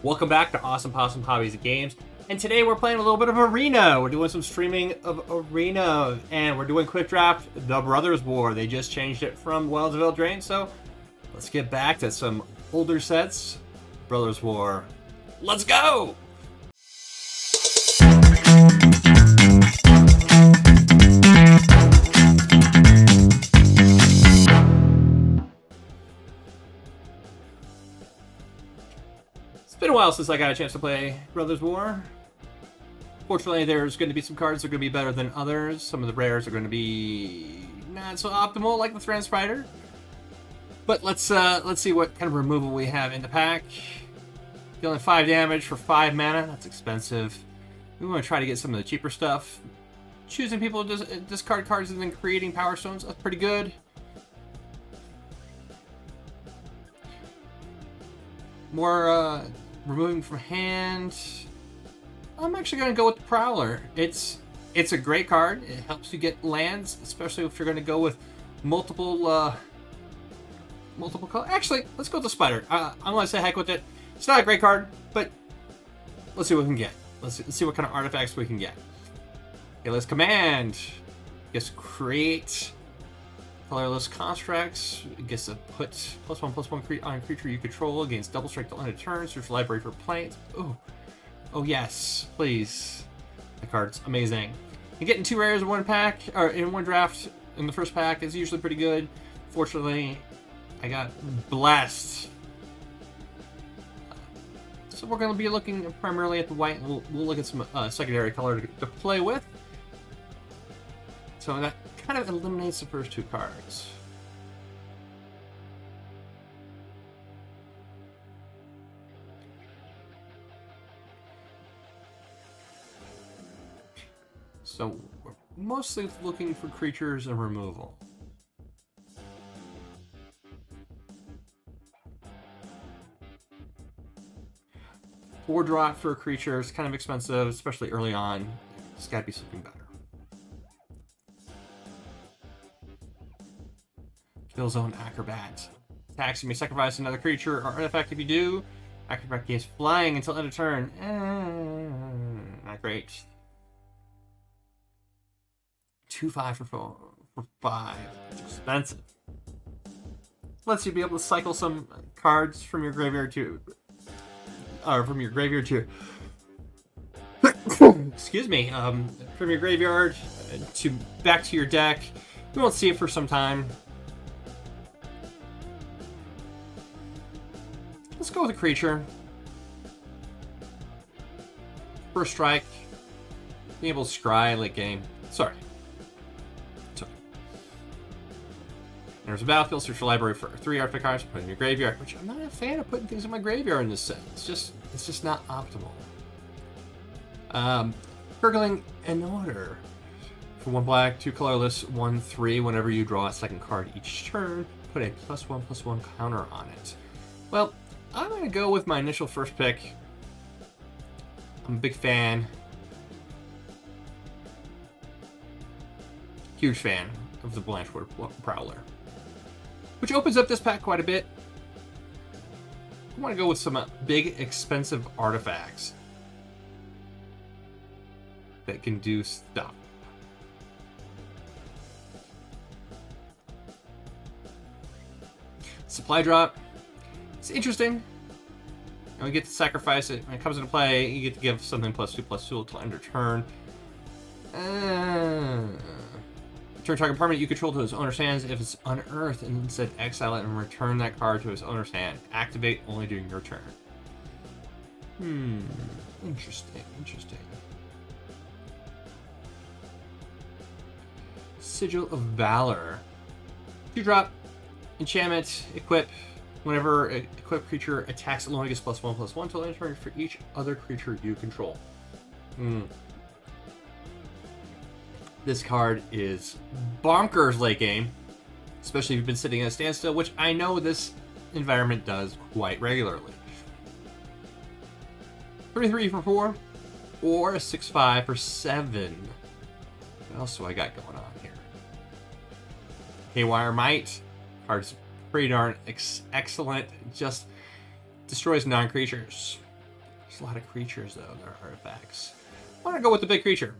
Welcome back to Awesome Possum Hobbies and Games. And today we're playing a little bit of Arena. We're doing some streaming of Arena. And we're doing Quick Draft, The Brothers War. They just changed it from Wells of Eldraine. So let's get back to some older sets. Brothers War. Let's go! It's been a while since I got a chance to play Brothers War. Fortunately, there's going to be some cards that are going to be better than others. Some of the rares are going to be not so optimal, like the Thran Spider. But let's see what kind of removal we have in the pack. Dealing 5 damage for 5 mana. That's expensive. We want to try to get some of the cheaper stuff. Choosing people to discard cards and then creating Power Stones. That's pretty good. More removing from hand. I'm actually going to go with the Prowler. It's a great card. It helps you get lands, especially if you're going to go with multiple colors. Actually, let's go with the Spider. I'm going to say heck with it. It's not a great card, but let's see what we can get. Let's see what kind of artifacts we can get. Okay, let's command. Gets create colorless constructs. It gets to put +1/+1 on a creature you control against double strike till end of turn. Search library for planes. Ooh. Oh yes, please. The card's amazing. And getting 2 rares in one pack, or in one draft in the first pack is usually pretty good. Fortunately, I got blessed. So we're going to be looking primarily at the white. We'll look at some secondary color to play with. So that kind of eliminates the first 2 cards. So we're mostly looking for creatures and removal. Four drop for a creature is kind of expensive, especially early on. It's got to be something better. Kill Zone Acrobat. Attacks, you may sacrifice another creature or artifact. If you do, Acrobat gains flying until end of turn. Not great. 2/5 for 5. It's expensive. Lets you be able to cycle some cards from your graveyard to, excuse me, from your graveyard to back to your deck. We won't see it for some time. Let's go with a creature. First strike. Being able to scry late game. Sorry. There's a battlefield, search your library for 3 artifact cards, put in your graveyard, which I'm not a fan of putting things in my graveyard in this set. It's just not optimal. Gurgling in order. For 1 black, 2 colorless, 1/3. Whenever you draw a second card each turn, put a +1/+1 counter on it. Well, I'm going to go with my initial first pick. I'm a big fan. Huge fan of the Blanchwood Prowler, which opens up this pack quite a bit. I want to go with some big, expensive artifacts that can do stuff. Supply drop. It's interesting. And we get to sacrifice it. When it comes into play, you get to give something +2/+2 until end of turn. Turn target permanent you control to its owner's hands if it's unearthed, and instead exile it and return that card to its owner's hand. Activate only during your turn. Interesting. Sigil of Valor. 2 drop. Enchantment. Equip. Whenever an equipped creature attacks alone, it gets +1/+1 until end of turn for each other creature you control. This card is bonkers late game, especially if you've been sitting at a standstill, which I know this environment does quite regularly. 33 for 4, or a 6/5 for 7. What else do I got going on here? Haywire Might. Card's pretty darn excellent. Just destroys non-creatures. There's a lot of creatures, though. There are artifacts. Why don't I go with the big creature?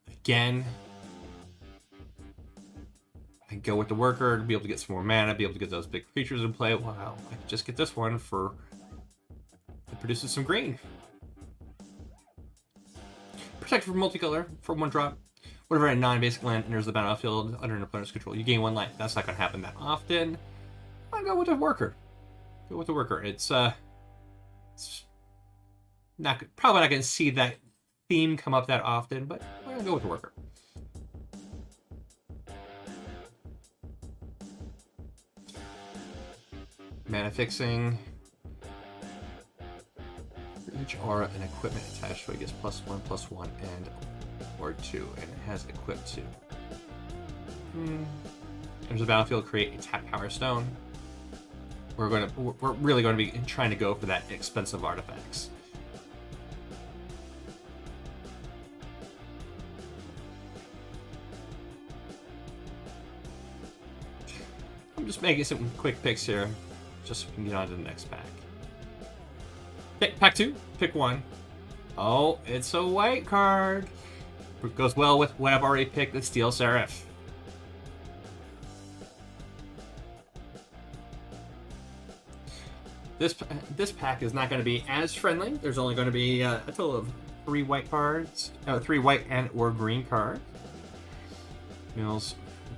Again, I go with the worker to be able to get some more mana, be able to get those big creatures in play. Wow, I could just get this one for... It produces some green. Protect from multicolor for 1 drop. Whenever a non-basic land enters the battlefield under an opponent's control, you gain 1 life. That's not going to happen that often. I'm going to go with the worker. Go with the worker. It's not probably not going to see that theme come up that often, but I'm going to go with the worker. Mana fixing. For each aura and equipment attached to it gets +1/+1 and or 2, and it has equipped 2. Enters the battlefield, create a tap power stone. We're really going to be trying to go for that expensive artifacts. I'm just making some quick picks here, just so we can get on to the next pack. Okay, pack 2, pick 1. Oh, it's a white card. It goes well with what I've already picked, the Steel Seraph. This pack is not going to be as friendly. There's only going to be a total of 3 white cards, 3 white and or green cards. Mills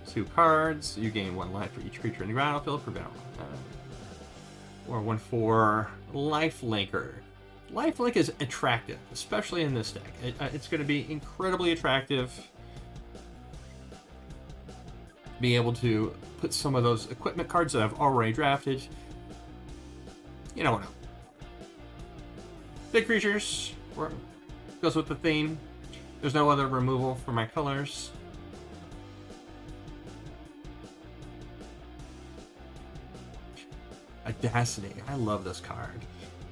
2 cards. You gain 1 life for each creature in the battlefield per battle. Or 1 for Lifelinker. Lifelink is attractive, especially in this deck. It's going to be incredibly attractive. Being able to put some of those equipment cards that I've already drafted. You don't know. Big creatures goes with the theme. There's no other removal for my colors. Audacity. I love this card.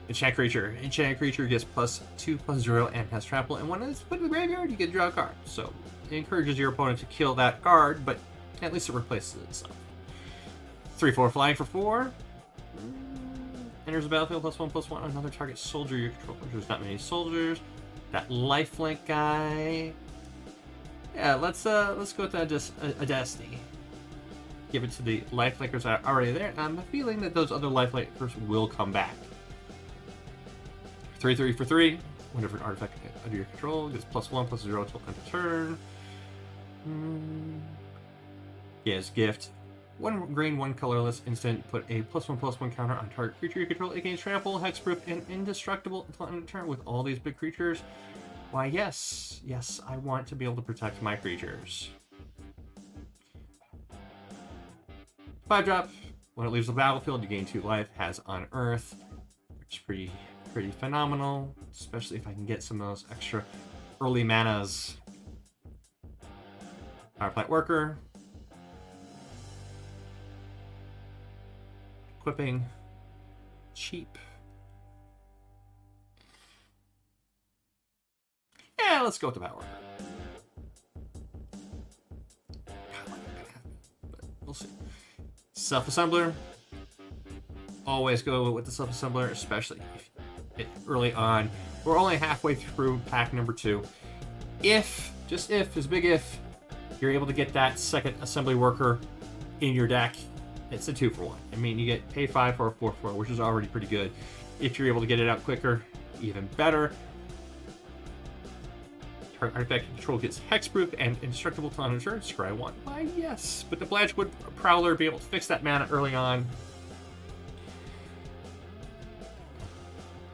Enchant creature. Enchant creature gets +2/+0 and has trample. And when it's put in the graveyard, you get to draw a card. So it encourages your opponent to kill that card, but at least it replaces itself. 3/4 flying for 4. Enters the battlefield +1/+1. Another target soldier you control. There's not many soldiers. That lifelink guy. Yeah, let's go with that Audacity. Give it to the lifelinkers that are already there. And I'm feeling that those other lifelinkers will come back. 3/3 for 3. Whenever an artifact under your control gets +1/+0 until end of turn. Yes, gift. 1 green, 1 colorless instant. Put a +1/+1 counter on target creature you control. It gains trample, hexproof, and indestructible until end of turn. With all these big creatures, why yes, I want to be able to protect my creatures. 5-drop. When it leaves the battlefield, you gain 2 life. Has on Earth, which is pretty phenomenal, especially if I can get some of those extra early manas. Power plant worker. Equipping. Cheap. Yeah, let's go with the power worker. But we'll see. Self-assembler. Always go with the self-assembler, especially if early on. We're only halfway through pack number 2. If, just if, there's a big if, you're able to get that second assembly worker in your deck, it's a 2-for-1. I mean, you get pay 5 for a 4-for-4, which is already pretty good. If you're able to get it out quicker, even better. Target artifact control gets hexproof and indestructible till end of turn. Scry 1. Why, yes. But the Blanchwood Prowler be able to fix that mana early on.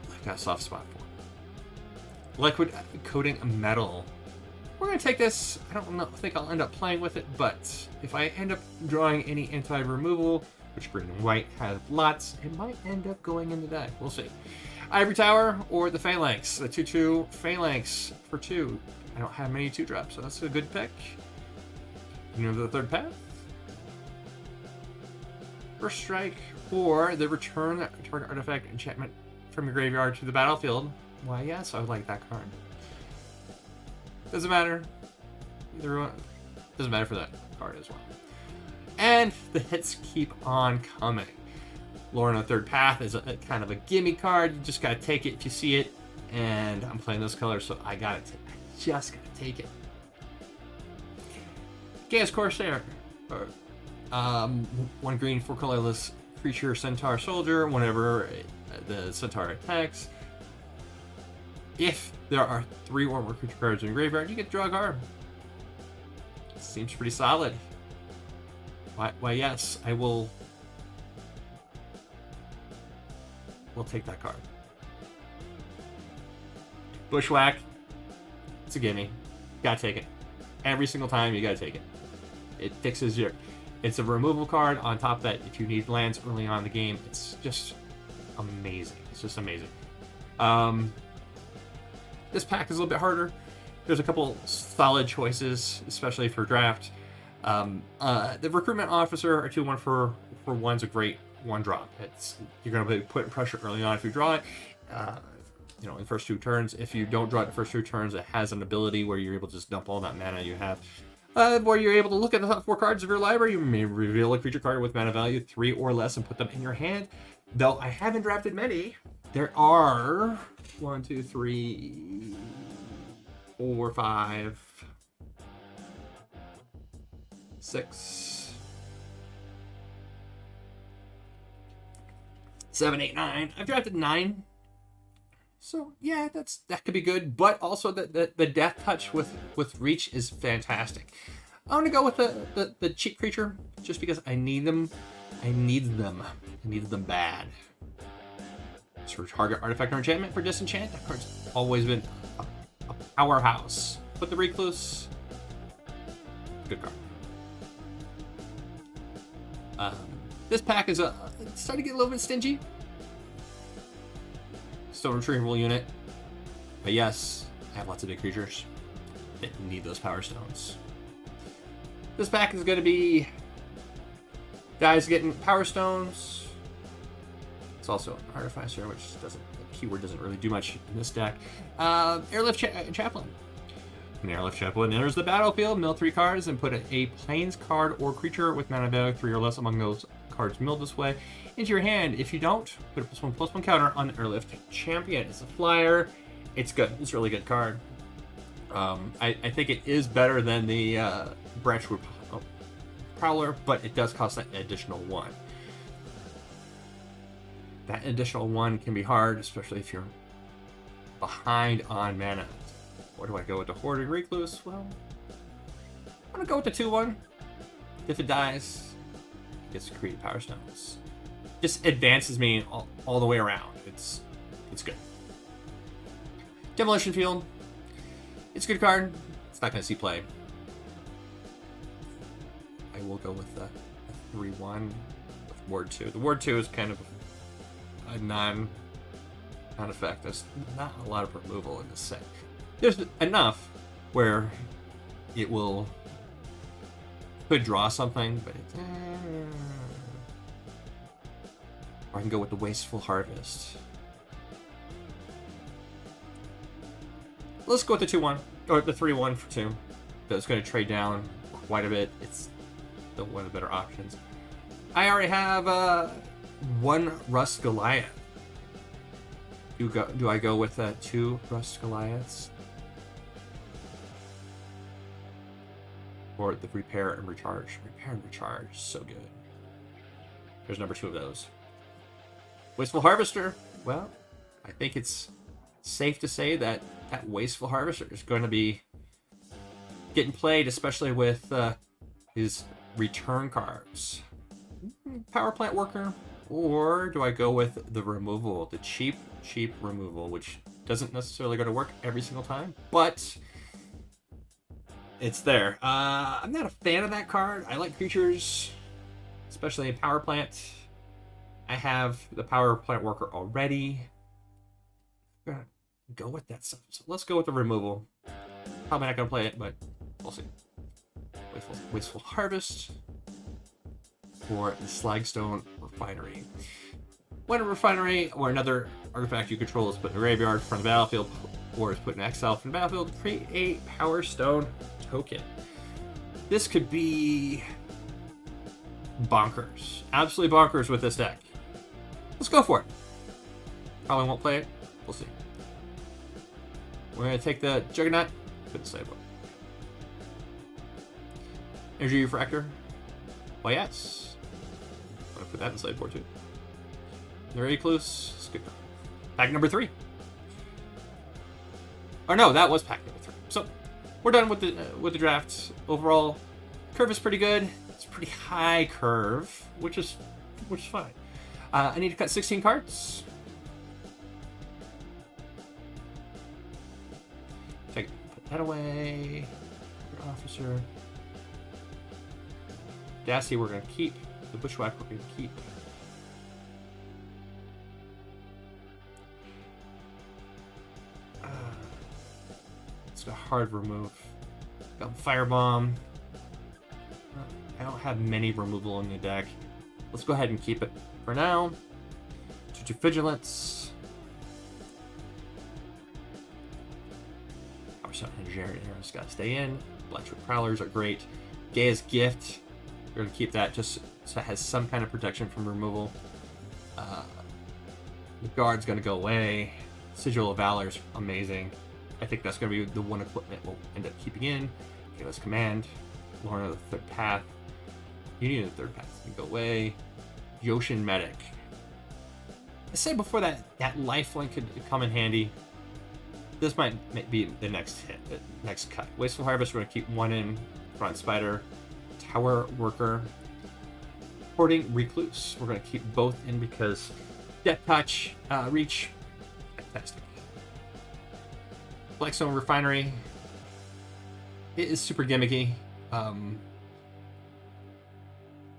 I've got a soft spot for it. Liquid coating metal. We're going to take this. I don't think I'll end up playing with it, but if I end up drawing any anti-removal, which green and white have lots, it might end up going in the deck. We'll see. Ivory Tower or the Phalanx. The 2/2 Phalanx for 2. I don't have many 2-drops, so that's a good pick. Move to the third path. First Strike or the return target artifact enchantment from your graveyard to the battlefield. Why, yes, I would like that card. Doesn't matter. Either one. Doesn't matter for that card as well. And the hits keep on coming. Lore on the Third Path is a kind of a gimme card. You just gotta take it if you see it. And I'm playing those colors, so I just gotta take it. Chaos Corsair. One green, 4 colorless creature, centaur, soldier. Whenever the centaur attacks, if there are 3 or more creature cards in the graveyard, you get to draw a card. Seems pretty solid. Why yes, I will. We'll take that card. Bushwhack. It's a gimme. Gotta take it. Every single time, you gotta take it. It fixes your. It's a removal card. On top of that, if you need lands early on in the game, it's just amazing. It's just amazing. This pack is a little bit harder. There's a couple solid choices, especially for draft. The Recruitment Officer, a 2/1 for 1's a great 1-drop. You're going to be putting pressure early on if you draw it. In the first 2 turns. If you don't draw it in the first 2 turns, it has an ability where you're able to just dump all that mana you have. Where you're able to look at the top 4 cards of your library. You may reveal a creature card with mana value 3 or less and put them in your hand. Though I haven't drafted many. There are 1, 2, 3, 4, 5, 6, 7, 8, 9. I've drafted 9. So yeah, that could be good. But also the death touch with reach is fantastic. I'm gonna go with the cheap creature just because I need them. I need them bad. So target artifact or enchantment for disenchant. That card's always been a powerhouse. Put the Recluse. Good card. This pack is starting to get a little bit stingy. Stone Retrieval unit. But yes, I have lots of big creatures that need those power stones. This pack is going to be guys getting power stones. It's also an Artificer, which the keyword doesn't really do much in this deck. Airlift Chaplain. An Airlift Chaplain enters the battlefield, mill 3 cards, and put a plains card or creature with mana value 3 or less among those cards milled this way into your hand. If you don't, put a +1/+1 counter on the Airlift Champion. It's a flyer. It's good. It's a really good card. I think it is better than the Branchwood Prowler, but it does cost that additional 1. That additional 1 can be hard, especially if you're behind on mana. Or do I go with the Hoarded Recluse? Well, I'm going to go with the 2/1. If it dies, it gets to create Power Stones. Just advances me all the way around. It's good. Demolition Field. It's a good card. It's not going to see play. I will go with the 3/1 with Ward 2. The Ward 2 is kind of a non-effect. There's not a lot of removal in this set. There's enough where it could draw something, but or I can go with the Wasteful Harvest. Let's go with the 2/1 or the 3/1 for 2. That's going to trade down quite a bit. It's one of the better options. I already have 1 Rust Goliath. Do I go with 2 Rust Goliaths? Or the Repair and Recharge. Repair and Recharge, so good. There's number 2 of those. Wasteful Harvester. Well, I think it's safe to say that Wasteful Harvester is going to be getting played, especially with his return cards. Power Plant Worker. Or do I go with the removal? The cheap removal, which doesn't necessarily go to work every single time, but it's there. I'm not a fan of that card. I like creatures, especially a Power Plant. I have the Power Plant Worker already. I'm gonna go with that stuff. So let's go with the removal. Probably not gonna play it, but we'll see. Wasteful Harvest or the Slagstone Refinery. When a refinery or another artifact you control is put in the graveyard from the battlefield or is put in exile from the battlefield, create a Power Stone token. This could be bonkers. Absolutely bonkers with this deck. Let's go for it. Probably won't play it. We'll see. We're going to take the Juggernaut. Put the sideboard. Energy Refractor. Why, yes. I'm going to put that in the sideboard too. Very close. Skip. Pack number 3. Or no, that was pack number 3. So we're done with the draft. Overall, curve is pretty good. It's a pretty high curve, which is fine. I need to cut 16 cards. Put that away. Officer. Dassy, we're going to keep. The Bushwhack, we're going to keep. It's a hard remove. Got Firebomb. I don't have many removal in the deck. Let's go ahead and keep it for now. 2 Vigilance. Power Shot and Jared Arrows got to stay in. Blackwood Prowlers are great. Gaia's Gift. We're going to keep that just so it has some kind of protection from removal. The Guard's going to go away. Sigil of Valor's amazing. I think that's going to be the one equipment we'll end up keeping in. Okay, let's Command. Lorna of the Third Path. Union of the Third Path can go away. Yoshin Medic. I said before that lifelink could come in handy. This might be the next hit, the next cut. Wasteful Harvest, we're going to keep 1 in. Front Spider. Tower Worker. Hoarding Recluse. We're going to keep both in because Death Touch, Reach. Fantastic. Blackstone Refinery. It is super gimmicky.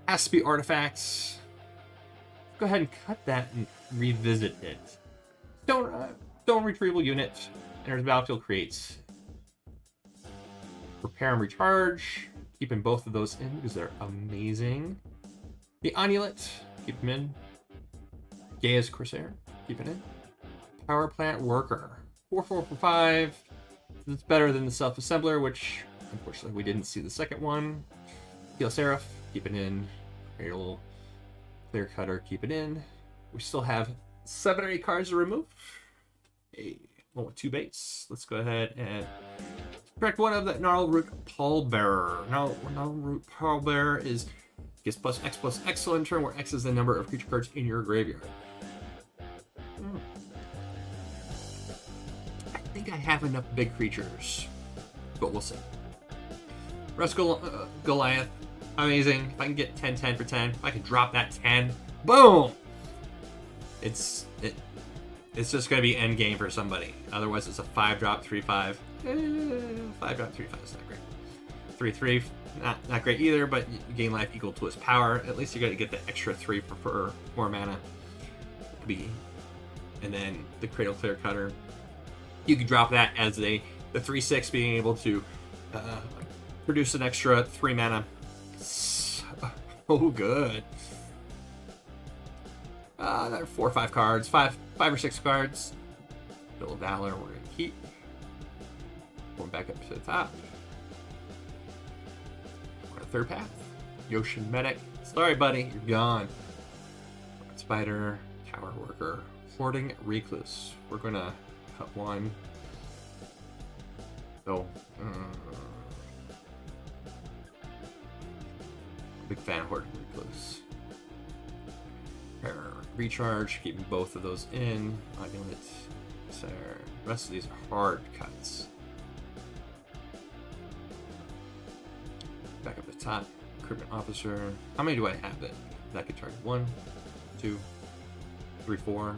Has to be artifacts. Go ahead and cut that and revisit it. Stone Retrieval Unit. Enters the battlefield, creates. Repair and Recharge. Keeping both of those in because they're amazing. The Amulet. Keep them in. Gaia's Corsair. Keep it in. Power Plant Worker. 4/4/5. It's better than the Self-Assembler, which unfortunately we didn't see the second one. Heal Seraph, keep it in. Cradle, Clear Cutter, keep it in. We still have 7 or 8 cards to remove. One with 2 base. Let's go ahead and correct one of the Gnarlroot Pallbearer. Gnarlroot Pallbearer gets +X on turn, where X is the number of creature cards in your graveyard. I think I have enough big creatures, but we'll see. Goliath, amazing. If I can get 10/10 for 10, if I can drop that 10, boom! It's just going to be end game for somebody. Otherwise, it's a 5-drop 3/5. 5-drop 3/5 is not great. 3/3, not great either, but you gain life equal to its power. At least you got to get the extra 3 for 4 mana. And then the Cradle Clear Cutter. You can drop that as the 3/6, being able to produce an extra 3 mana. So good. 4 or 5 cards, 5 or 6 cards. Bill of Valor, we're gonna keep. Going back up to the top. Our Third Path. Yoshin Medic. Sorry, buddy, you're gone. Spider, Tower Worker, Hoarding Recluse. We're gonna cut 1. So, big fan of Hoarding Recluse. Recharge, keeping both of those in. Amulet. So, the rest of these are hard cuts. Back up the top. Recruitment Officer. How many do I have that could target? 1, 2, 3, 4,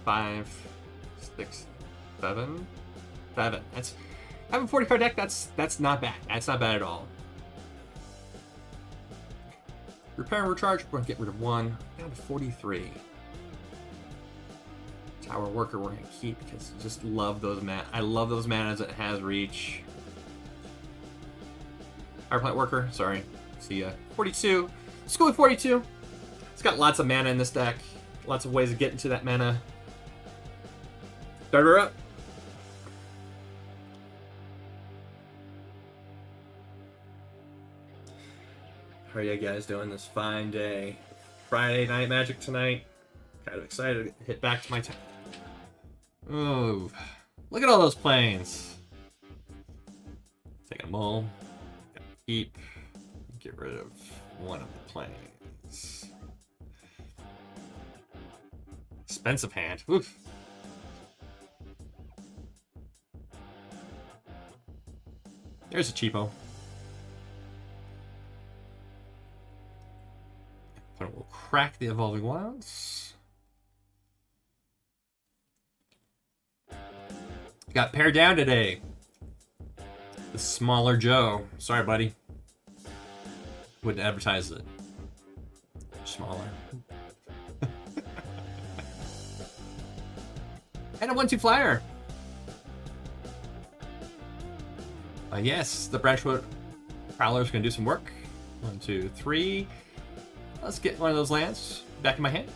5, 6, 7. 7. That's having a 40 card deck. That's not bad. That's not bad at all. Repair and Recharge. We're gonna get rid of 1. Down to 43. Tower Worker. We're gonna keep because I just love those mana. I love those manas that has reach. Power Plant Worker. Sorry. See ya. 42. Let's go with 42. It's got lots of mana in this deck. Lots of ways to get into that mana. Start her up. How are you guys doing this fine day? Friday Night Magic tonight. Kind of excited to hit back to my town. Oh, look at all those planes. Take a mull. Keep. Get rid of one of the planes. Expensive hand. Oof. There's a cheapo. But we'll crack the Evolving Wilds. Got paired down today. The smaller Joe. Sorry, buddy. Wouldn't advertise it. Smaller. And a 1/2 flyer. Yes, the Branchwood Prowler is going to do some work. 1, 2, 3. Let's get one of those lands back in my hand.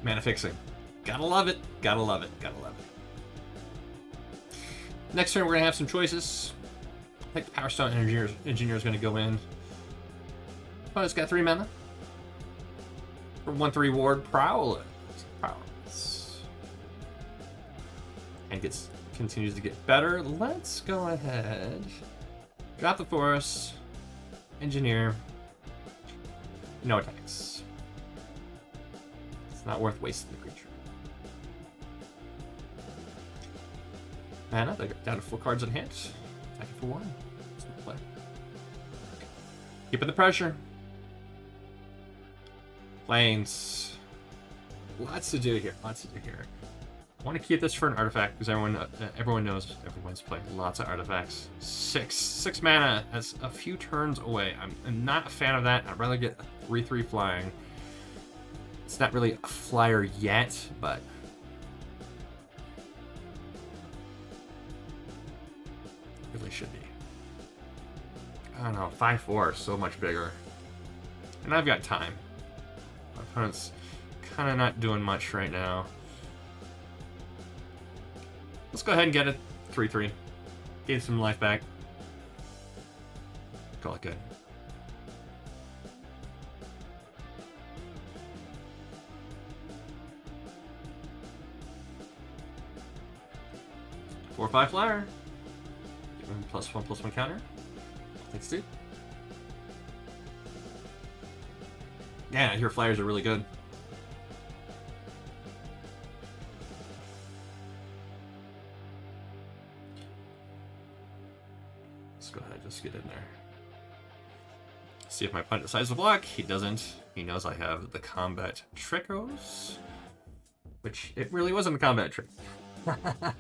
Mana fixing. Gotta love it. Gotta love it. Gotta love it. Next turn, we're going to have some choices. I think the Power Stone Engineer is going to go in. Oh, it's got 3 mana. For 1/3 ward, Prowler. Prowlers. And continues to get better. Let's go ahead. Drop the Forest. Engineer. No attacks. It's not worth wasting the creature. Mana, they got down to 4 cards in hand. Attacking for 1. Let's play. Keeping the pressure. Planes. Lots to do here. Lots to do here. I want to keep this for an artifact because everyone knows everyone's playing lots of artifacts. 6 mana. That's a few turns away. I'm not a fan of that. I'd rather get a 3/3 flying. It's not really a flyer yet, but it really should be. I don't know. 5/4 is so much bigger, and I've got time. My opponent's kind of not doing much right now. Let's go ahead and get a 3/3. Gain some life back. Call it good. Four or 5 flyer. Give him +1/+1 counter. Thanks, dude. Yeah, your flyers are really good. Go ahead, just get in there. See if my opponent decides to block. He doesn't. He knows I have the combat trickos, which it really wasn't a combat trick.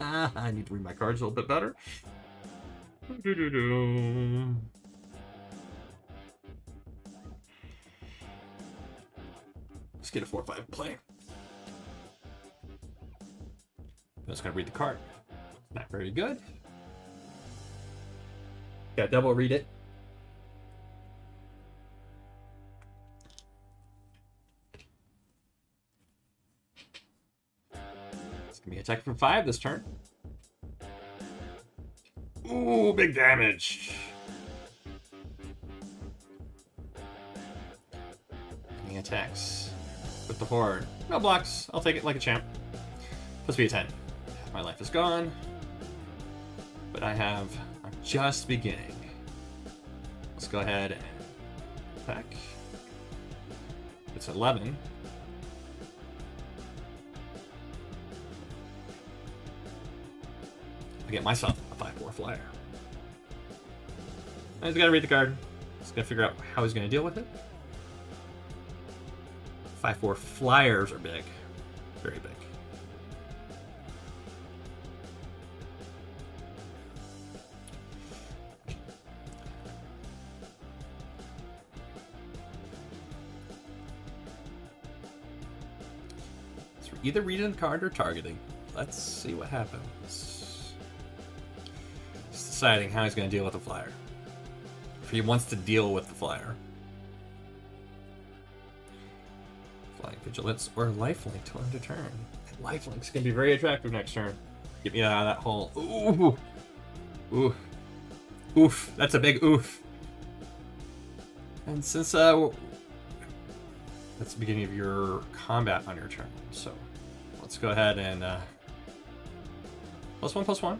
I need to read my cards a little bit better. Let's get a 4/5 play. I'm just gonna read the card. Not very good. Yeah, double read it. It's gonna be attack for 5 this turn. Ooh, big damage. And he attacks with the horde. No blocks. I'll take it like a champ. Plus be a 10. My life is gone. But I'm just beginning. Let's go ahead and attack. It's 11. I get myself a 5/4 flyer. I just gotta read the card. Just gotta figure out how he's gonna deal with it. 5/4 flyers are big. Very big. Either reading the card or targeting. Let's see what happens. Just deciding how he's going to deal with the flyer. If he wants to deal with the flyer. Flying Vigilance or Lifelink to end a turn. Lifelink's going to be very attractive next turn. Get me out of that hole. Ooh. Ooh. Oof. That's a big oof. And since That's the beginning of your combat on your turn. So let's go ahead and +1/+1.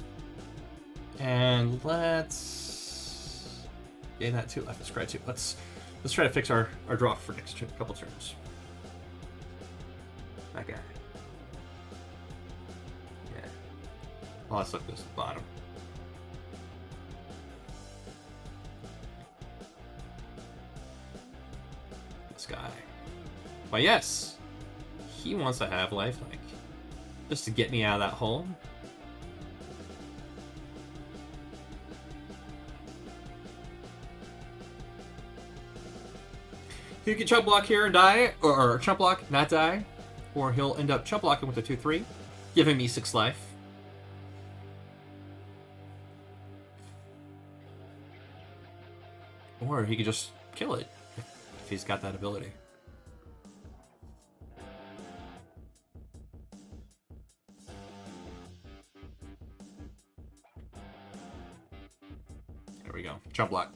And let's gain that 2 life. Let's try to let's try to fix our draw for next couple turns. That guy. Yeah. Oh, let's look this at the bottom. This guy. But yes, he wants to have lifelink just to get me out of that hole. He can chump block here and die, or chump block, not die, or he'll end up chump blocking with a 2/3, giving me 6 life. Or he could just kill it if he's got that ability. There we go, chump block.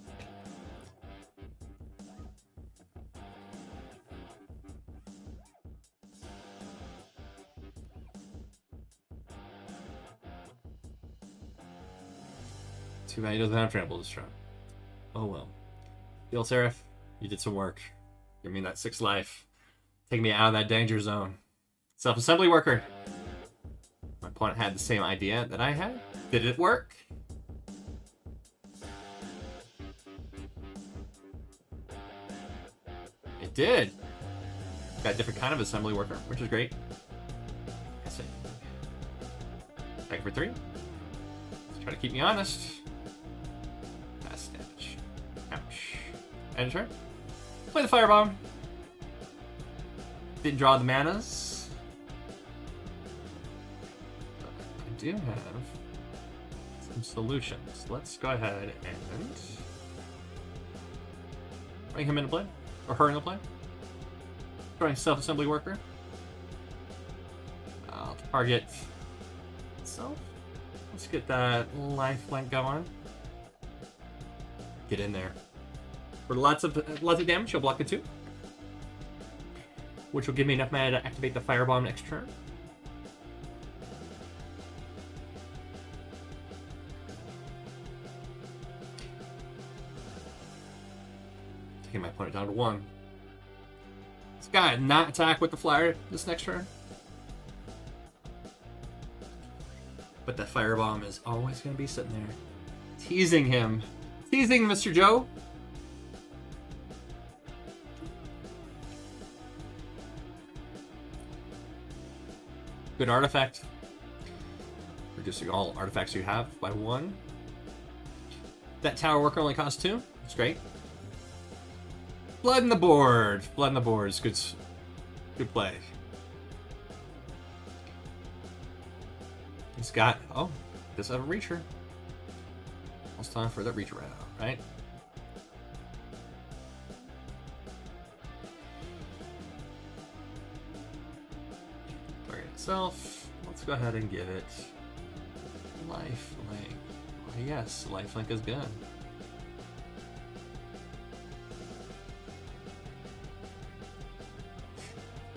Too bad he doesn't have trample this turn. Oh well. Field Seraph, you did some work. Give me that 6 life. Take me out of that danger zone. Self-assembly worker. My opponent had the same idea that I had. Did it work? It did. Got a different kind of assembly worker, which is great. That's it. Attack for 3. Let's try to keep me honest. Pass damage. Ouch. End turn. Play the firebomb. Didn't draw the manas. But I do have some solutions. Let's go ahead and bring him into play. Or her into play. Throwing self-assembly worker. I'll target itself. Let's get that lifelink going. Get in there. For lots of damage, you'll block the 2. Which will give me enough mana to activate the firebomb next turn. Taking my opponent down to 1. This guy not attack with the flyer this next turn. But that firebomb is always going to be sitting there. Teasing him. Teasing Mr. Joe. Good artifact. Reducing all artifacts you have by 1. That tower worker only costs 2. That's great. Blood in the board. Blood in the board is good play. He's got... Oh, does have a reacher. Almost time for the reach around, right? Target itself. Let's go ahead and give it lifelink. Oh, yes, lifelink is good.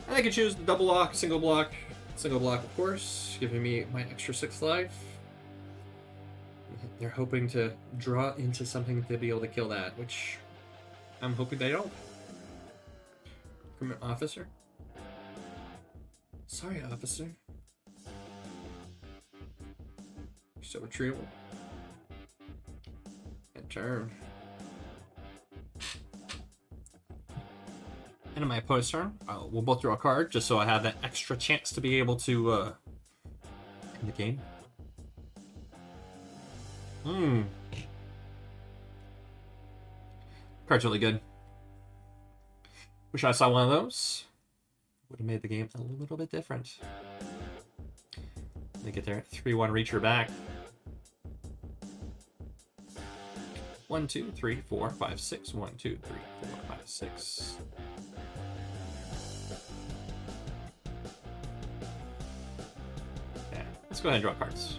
And I can choose double block, single block, of course, giving me my extra 6 life. They're hoping to draw into something to be able to kill that, which I'm hoping they don't. From an officer. Sorry, officer. You're so retrievable. And turn. And in my opponent's turn, we'll both draw a card, just so I have that extra chance to be able to end the game. Card's really good. Wish I saw one of those. Would have made the game a little bit different. They get their 3/1 reacher back. 1, 2, 3, 4, 5, 6. 1, 2, 3, 4, 5, 6. Yeah, let's go ahead and draw cards.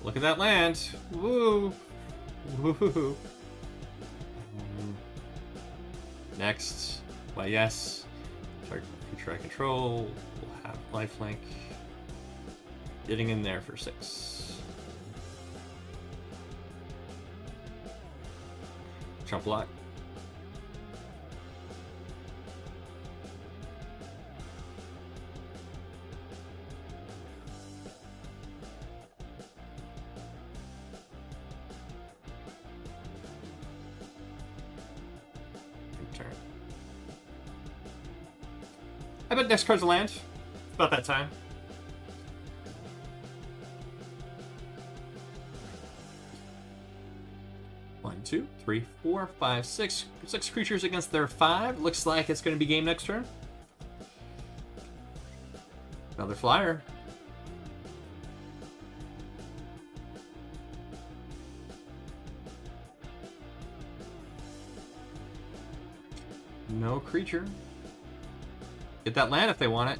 Look at that land. Woo! Woo! Next. Why, yes. Target creature I control will have lifelink. Getting in there for 6. Jump block. Turn. I bet next card's a land. About that time. One, two, three, four, five, six. 6 creatures against their 5. Looks like it's going to be game next turn. Another flyer. No creature. Get that land if they want it.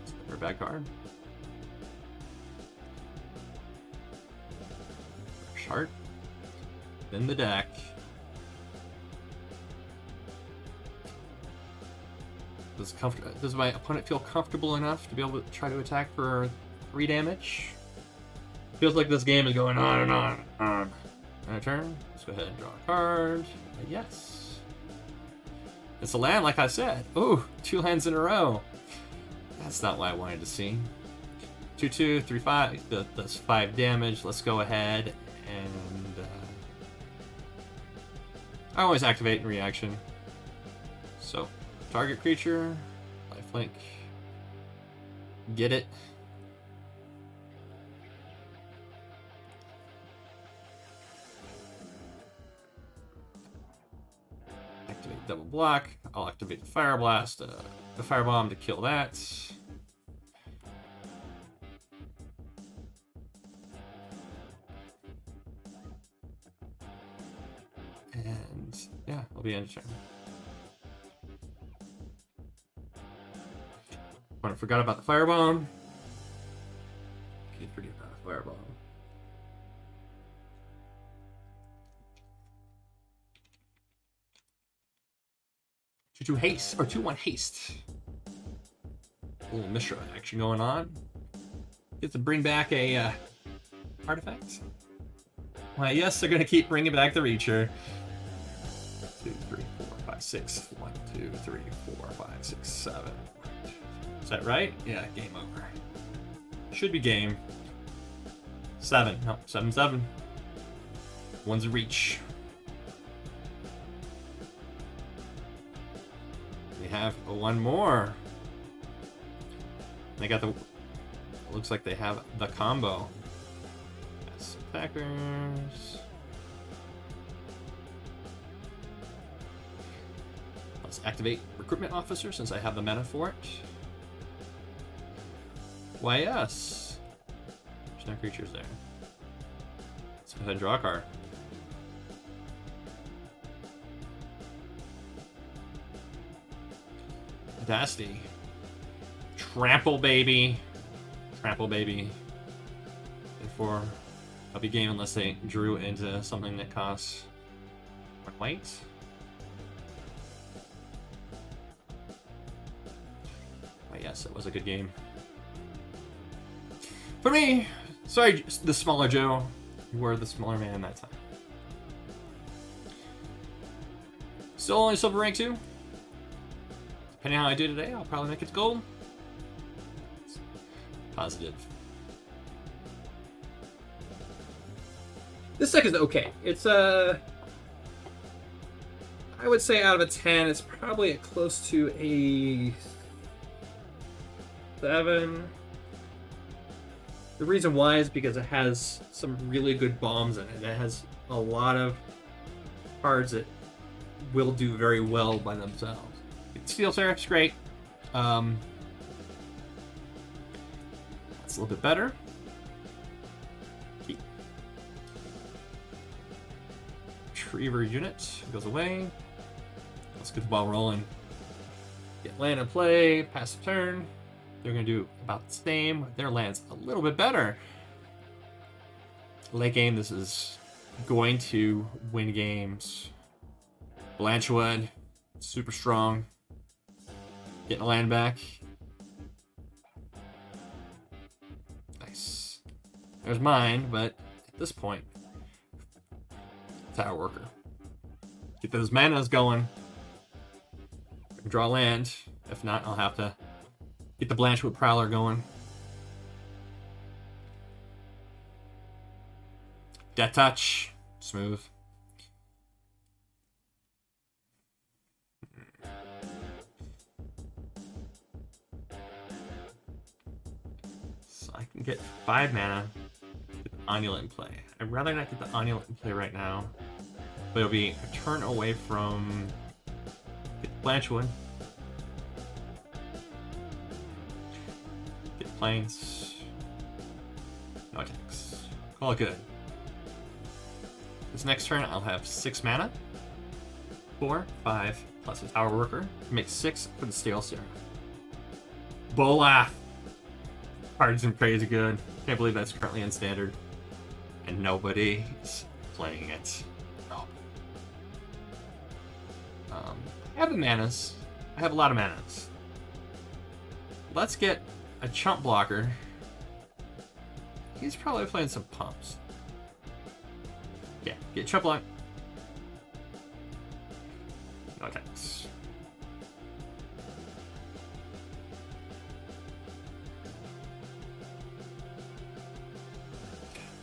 It's never a bad card. Chart. In the deck. Does my opponent feel comfortable enough to be able to try to attack for 3 damage? Feels like this game is going on and on and on. On a turn, let's go ahead and draw a card. Yes. It's a land, like I said. Ooh, 2 lands in a row. That's not what I wanted to see. 2/2, 3/5. That's 5 damage. Let's go ahead and I always activate in reaction. So, target creature, lifelink. Get it. Activate double block. I'll activate the fire blast, the firebomb to kill that. And yeah, I'll be end of turn. I forgot about the firebomb. Can't forget about the firebomb. Two haste or 2/1 haste. A little Mishra action going on. Get to bring back a artifact. Why, yes, they're gonna keep bringing back the Reacher. 2, 3, 4, 5, 6. 1, 2, 3, 4, 5, 6, 7. Is that right? Yeah, game over. Should be game. 7. No, 7, 7. One's a reach. We have 1 more. They got the. Looks like they have the combo. Yes, attackers. Let's activate recruitment officer since I have the mana for it. Why, yes. There's no creatures there. Let's go ahead and draw a card. Nasty. Trample, baby. Trample, baby. Therefore, I'll be game unless they drew into something that costs 1 white. Oh, yes, it was a good game. For me, sorry, the smaller Joe. You were the smaller man that time. Still only silver rank 2. Depending on how I do today, I'll probably make it to gold. Positive. This deck is okay. It's I would say out of a 10, it's probably close to a 7. The reason why is because it has some really good bombs in it. It has a lot of cards that will do very well by themselves. Steel Seraph's great. That's a little bit better. Keep. Retriever unit goes away. Let's get the ball rolling. Get land in play, pass the turn. They're going to do about the same. Their land's a little bit better. Late game, this is going to win games. Blanchwood, super strong. Getting a land back. Nice. There's mine, but at this point, Tower Worker. Get those manas going. Draw land. If not, I'll have to get the Blanchwood Prowler going. Death Touch. Smooth. So I can get 5 mana. Get the Onulet in play. I'd rather not get the Onulet in play right now. But it'll be a turn away from Blanchwood. Get planes. No attacks. Call it good. This next turn I'll have 6 mana. 4, 5, plus a Tower Worker. Make 6 for the Steel Seraph. Bolaf! Card's been crazy good. Can't believe that's currently in Standard. And nobody's playing it. No. I have the manas. I have a lot of manas. Let's get a chump blocker. He's probably playing some pumps. Yeah, get chump block. No attacks.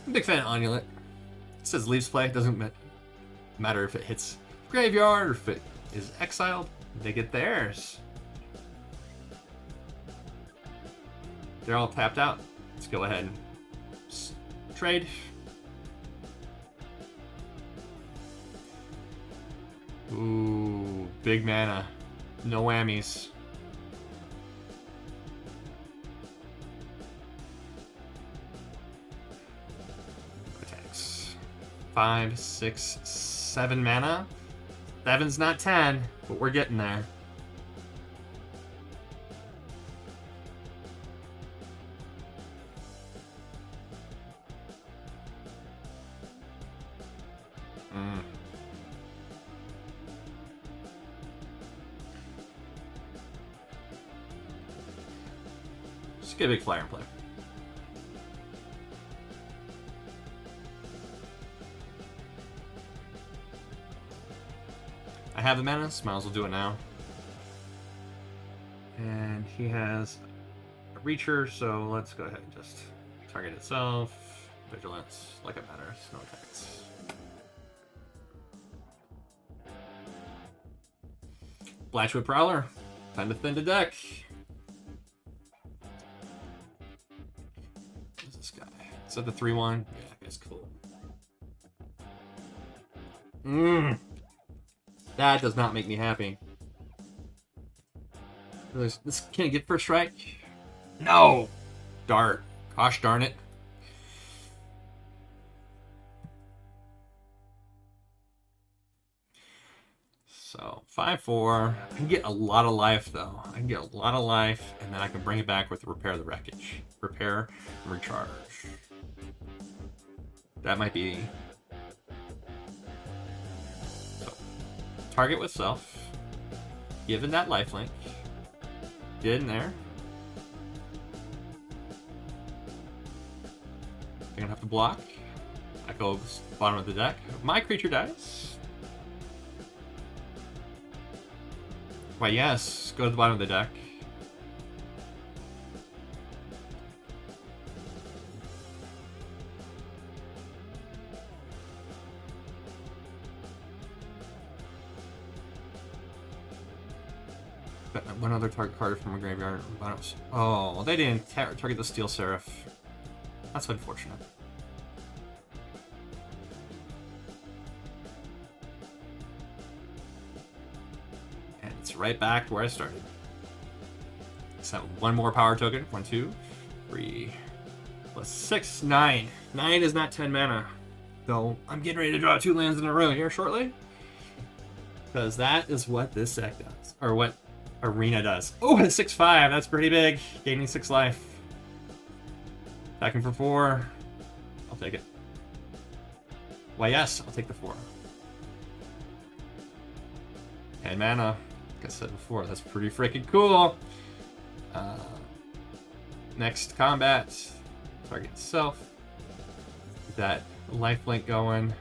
I'm a big fan of Onulet. It says leaves play. It doesn't matter if it hits graveyard or if it is exiled. They get theirs. They're all tapped out. Let's go ahead and trade. Ooh, big mana. No whammies. Attacks. 5, 6, 7 mana. 7's not 10, but we're getting there. Just get a big flyer and play. I have the mana, so might as well do it now. And he has a Reacher, so let's go ahead and just target itself. Vigilance, like it matters, no attacks. Blanchwood Prowler, time to thin the deck. What's this guy? Is that the 3/1? Yeah, that's cool. That does not make me happy. This can I get first strike? No! Dart. Gosh darn it. So, 5/4. I can get a lot of life, though. I can get a lot of life, and then I can bring it back with Repair the Wreckage. Repair and recharge. That might be... So, target with self. Given that lifelink. Get in there. I'm gonna have to block. I go bottom of the deck. My creature dies. Why, yes. Go to the bottom of the deck. One other target card from a graveyard. Oh, they didn't target the Steel Seraph. That's unfortunate. And it's right back to where I started. So one more power token. 1, 2, 3, plus 6, 9. 9 is not 10 mana. Though I'm getting ready to draw 2 lands in a row here shortly. Because that is what this deck does. Or what Arena does. Oh, it's 6/5. That's pretty big. Gaining 6 life. Attacking for 4. I'll take it. Why, yes, I'll take the 4. 10 mana. Like I said before, that's pretty freaking cool. Next combat, target itself. Get that lifelink going.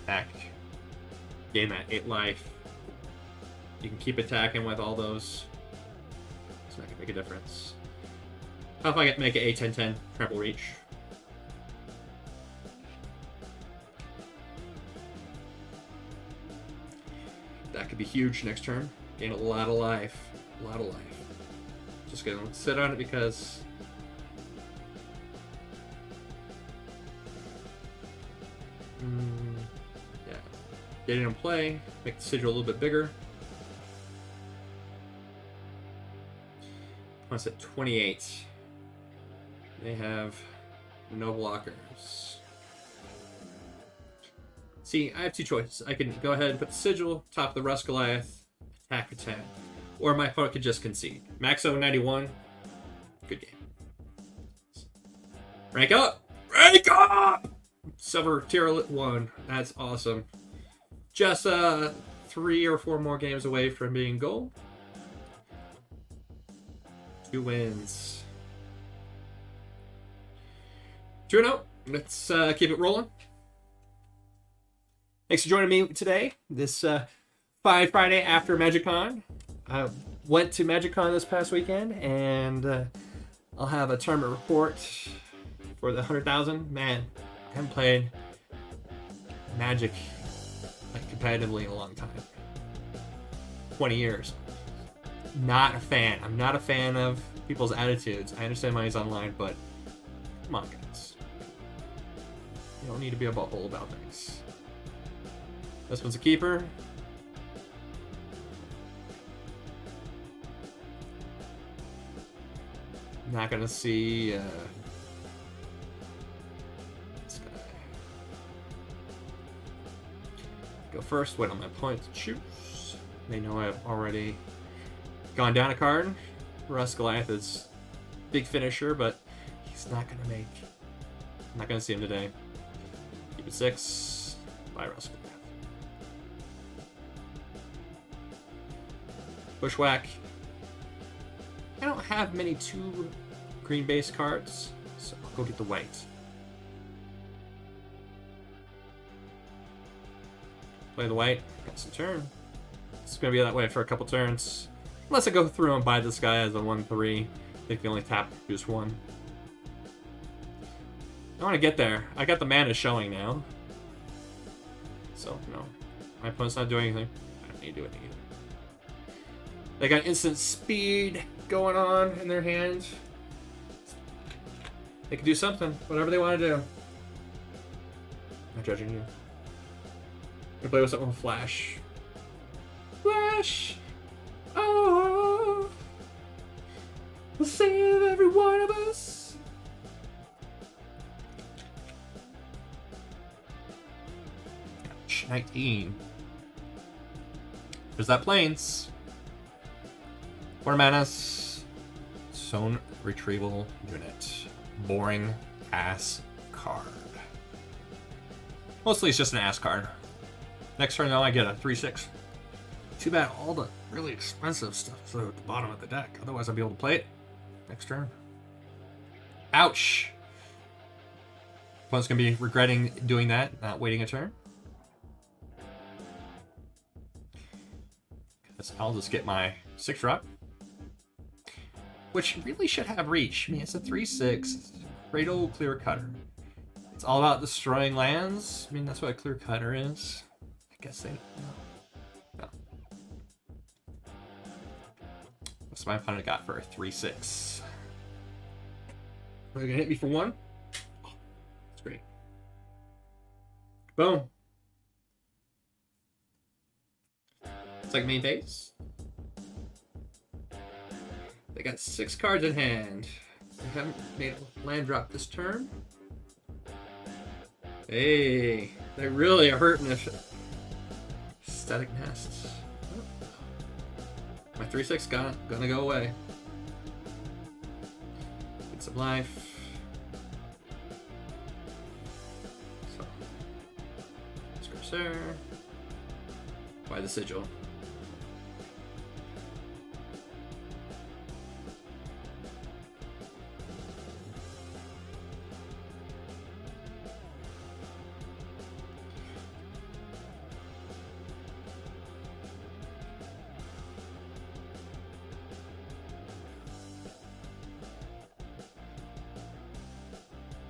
Attack. Gain that 8 life. You can keep attacking with all those. It's not gonna make a difference. How if I get make it a 10-10 trample reach? That could be huge next turn. Gain a lot of life. A lot of life. Just gonna sit on it because yeah. Get it in play, make the sigil a little bit bigger. Once at 28. They have no blockers. See, I have 2 choices. I can go ahead and put the sigil, top of the Rust Goliath, attack for 10. Or my opponent could just concede. Max 91. Good game. Rank up! Rank up! Silver tier 1. That's awesome. Just 3 or 4 more games away from being gold. 2 wins. 2-0. Let's keep it rolling. Thanks for joining me today. This Friday after MagicCon. I went to MagicCon this past weekend, and I'll have a tournament report for the 100,000. Man, I haven't played Magic like competitively in a long time. 20 years. Not a fan. I'm not a fan of people's attitudes. I understand money's online, but come on, guys. You don't need to be a butthole about things. This one's a keeper. Not gonna see this guy. Go first, wait on my opponent to choose. They know I've already gone down a card. Rust Goliath is big finisher, but he's not gonna make. I'm not gonna see him today. Keep it 6. Bye, Rust Goliath. Bushwhack. I don't have many 2 green base cards, so I'll go get the white. Play the white, got some turn. It's gonna be that way for a couple turns. Unless I go through and buy this guy as a 1/3. I think they only tap just 1. I want to get there. I got the mana showing now. So, no. My opponent's not doing anything. I don't need to do anything either. They got instant speed going on in their hand. They can do something, whatever they want to do. Not judging you. I play with something with Flash. Flash! Oh! We'll save every one of us! 19. There's that planes. 4 manas. Zone retrieval unit. Boring ass card. Mostly it's just an ass card. Next turn though I get a 3/6. Too bad all the really expensive stuff is at the bottom of the deck. Otherwise I'd be able to play it next turn. Ouch! Opponent's gonna be regretting doing that, not waiting a turn. I'll just get my 6-drop. Which really should have reach. I mean, it's a 3/6. Cradle Clear Cutter. It's all about destroying lands. I mean, that's what a Clear Cutter is. I guess they... No. What's my opponent got for a 3/6? Are they gonna hit me for 1? Oh, that's great. Boom. It's like main phase. They got 6 cards in hand. They haven't made a land drop this turn. Hey, they really are hurting us. Static Nests. My 3/6 gonna go away. Get some life. So, Scorsair. by the sigil.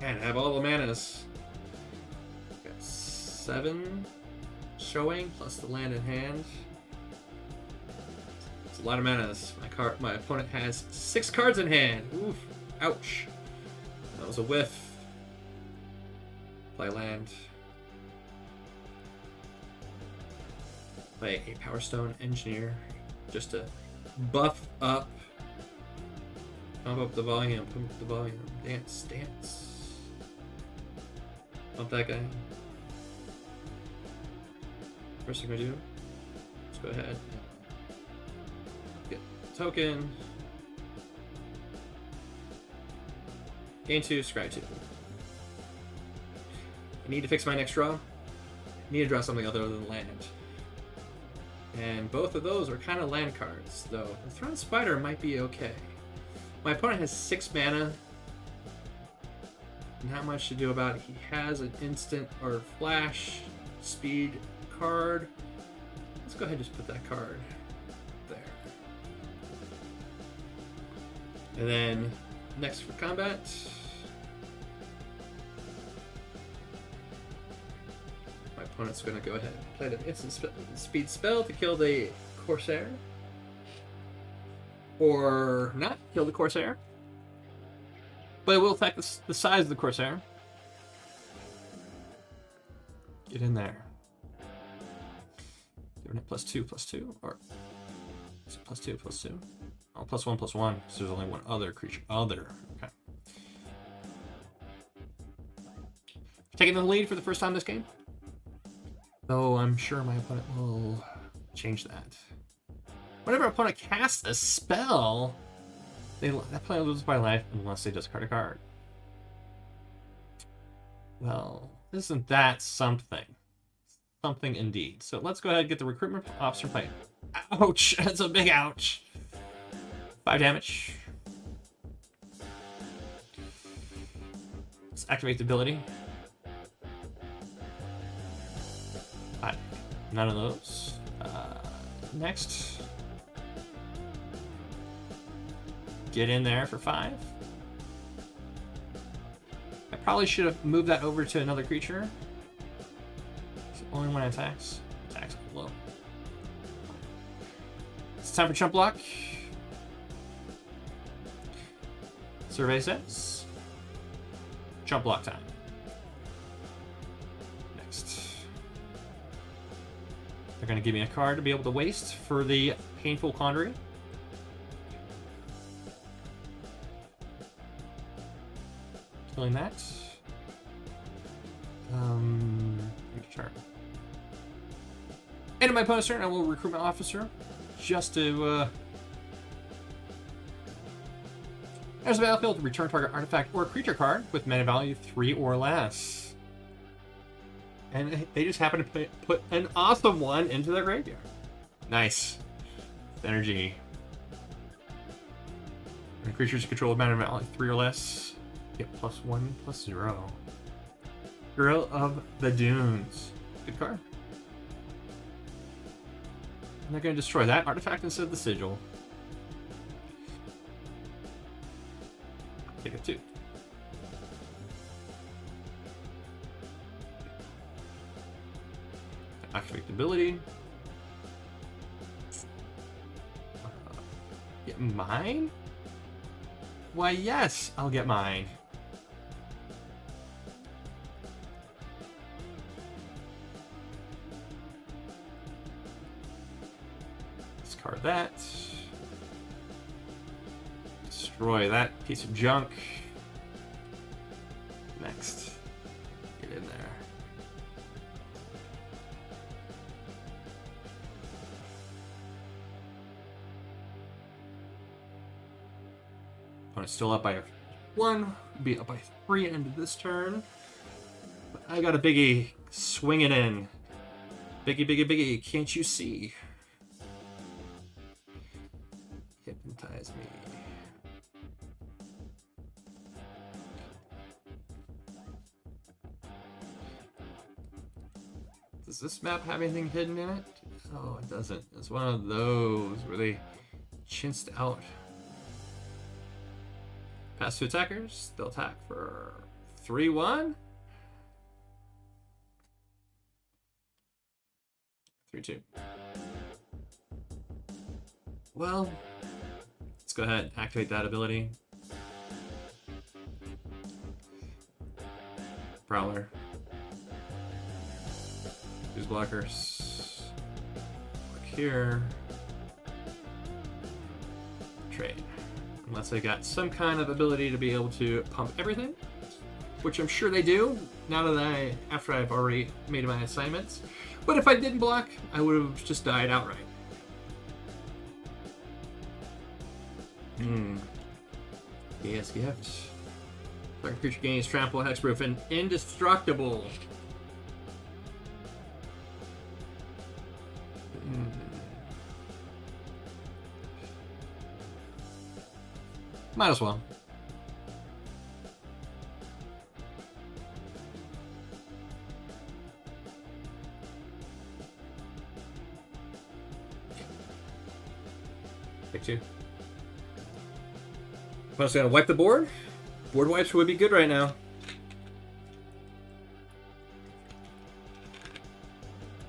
And have all the manas. Got 7 showing plus the land in hand. It's a lot of manas. My opponent has 6 cards in hand. Oof. Ouch. That was a whiff. Play land. Play a Power Stone Engineer just to buff up. Pump up the volume. Pump up the volume. Dance, dance. Bump that guy. First thing we do, let's go ahead. Get token. Gain 2, scry 2. I need to fix my next draw. I need to draw something other than land. And both of those are kind of land cards, though. The Thrown Spider might be okay. My opponent has 6 mana. Not much to do about it. He has an instant or flash speed card. Let's go ahead and just put that card there. And then next for combat, my opponent's going to go ahead and play the instant speed spell to kill the Corsair. Or not kill the Corsair. But it will affect the size of the Corsair. Get in there. Giving it +2/+2, or is it +2/+2? Oh, +1/+1. So there's only one other creature. Other. Okay. Taking the lead for the first time this game. Though I'm sure my opponent will change that. Whenever opponent casts a spell, that player loses by life unless they discard a card. Well, isn't that something? Something indeed. So let's go ahead and get the recruitment officer play. Ouch! That's a big ouch. 5 damage. Let's activate the ability. 5. None of those. Next. Get in there for 5. I probably should have moved that over to another creature. So only when it attacks. Attacks low. It's time for chump block. Survey says. Chump block time. Next. They're going to give me a card to be able to waste for the Painful Quandary. Killing that. Turn. End of my opponent's turn, I will recruit my officer just to there's a battlefield to return target artifact or creature card with mana value 3 or less. And they just happen to put an awesome one into their graveyard. Nice. Energy. And creatures you control with mana value 3 or less get +1/+0. Girl of the Dunes. Good card. And they're going to destroy that artifact instead of the sigil. Take it 2. Activate the ability. Get mine? Why, yes, I'll get mine. Discard that. Destroy that piece of junk. Next. Get in there. Opponent's still up by 1. Be up by 3 end of this turn. But I got a biggie swinging in. Biggie, biggie, biggie, can't you see? Hypnotize me. Does this map have anything hidden in it? Oh, it doesn't. It's one of those where they chinced out. Pass to attackers. They'll attack for 3-1. 3-2. Well, let's go ahead and activate that ability. Prowler. Use blockers. Look here. Trade. Unless they got some kind of ability to be able to pump everything, which I'm sure they do. Now that after I've already made my assignments. But if I didn't block, I would have just died outright. Yes, gift. Target creature gains trample, hexproof, and indestructible. Might as well. Pick 2. I'm just gonna wipe the board. Board wipes would be good right now.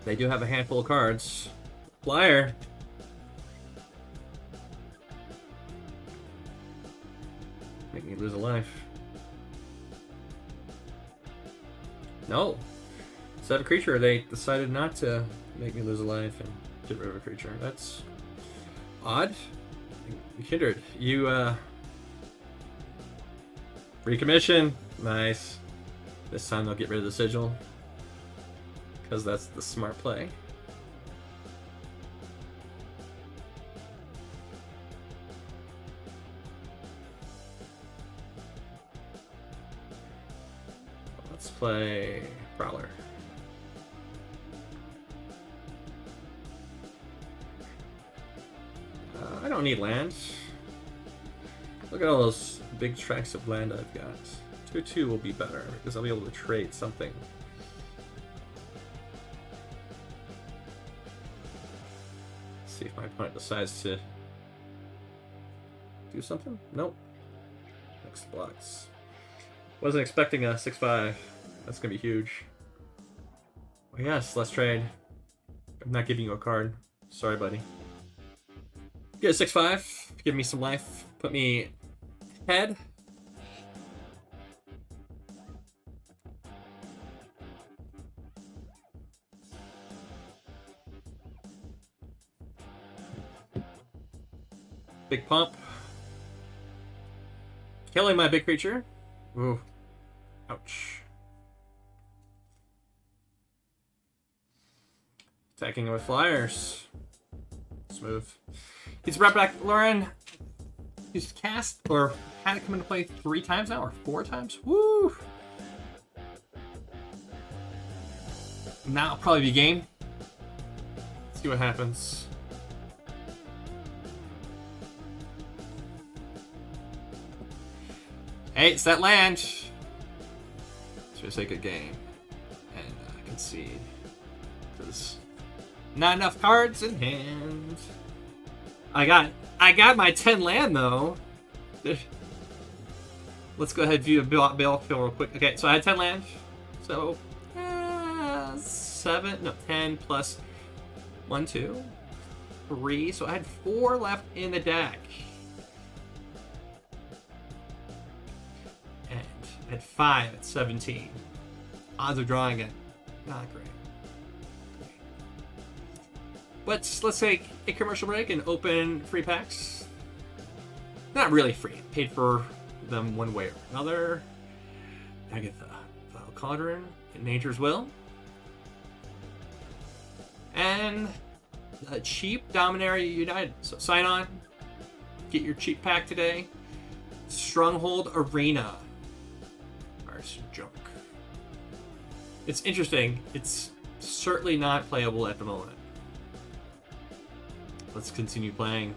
They do have a handful of cards. Flyer. Make me lose a life. No. Instead of a creature, they decided not to make me lose a life and get rid of a creature. That's odd. Kindred, you recommission. Nice. This time they'll get rid of the sigil, because that's the smart play. Let's play Prowler. I don't need land. Look at all those big tracts of land I've got. 2/2 will be better because I'll be able to trade something. Let's see if my opponent decides to do something. Nope. Next blocks. Wasn't expecting a 6/5. That's gonna be huge. Oh yes, let's trade. I'm not giving you a card. Sorry, buddy. Get a 6/5. Give me some life. Put me head. Big pump. Killing my big creature. Ooh. Ouch. Attacking with flyers. Smooth. He's brought back Lauren. He's cast or had it come into play 3 times now, or 4 times. Woo! Now it'll probably be game. Let's see what happens. Hey, it's that land. Should I say good game and concede? Because not enough cards in hand. I got my 10 land though. Let's go ahead and view a battlefield real quick. Okay, so I had 10 land. So 10 plus 1, 2, 3. So I had 4 left in the deck. And I had 5 at 17. Odds of drawing it, not great. But let's take a commercial break and open free packs. Not really free. Paid for them one way or another. I get the Cauldron in Nature's Will. And the cheap Dominaria United. So sign on. Get your cheap pack today. Stronghold Arena. Or some junk. It's interesting. It's certainly not playable at the moment. Let's continue playing.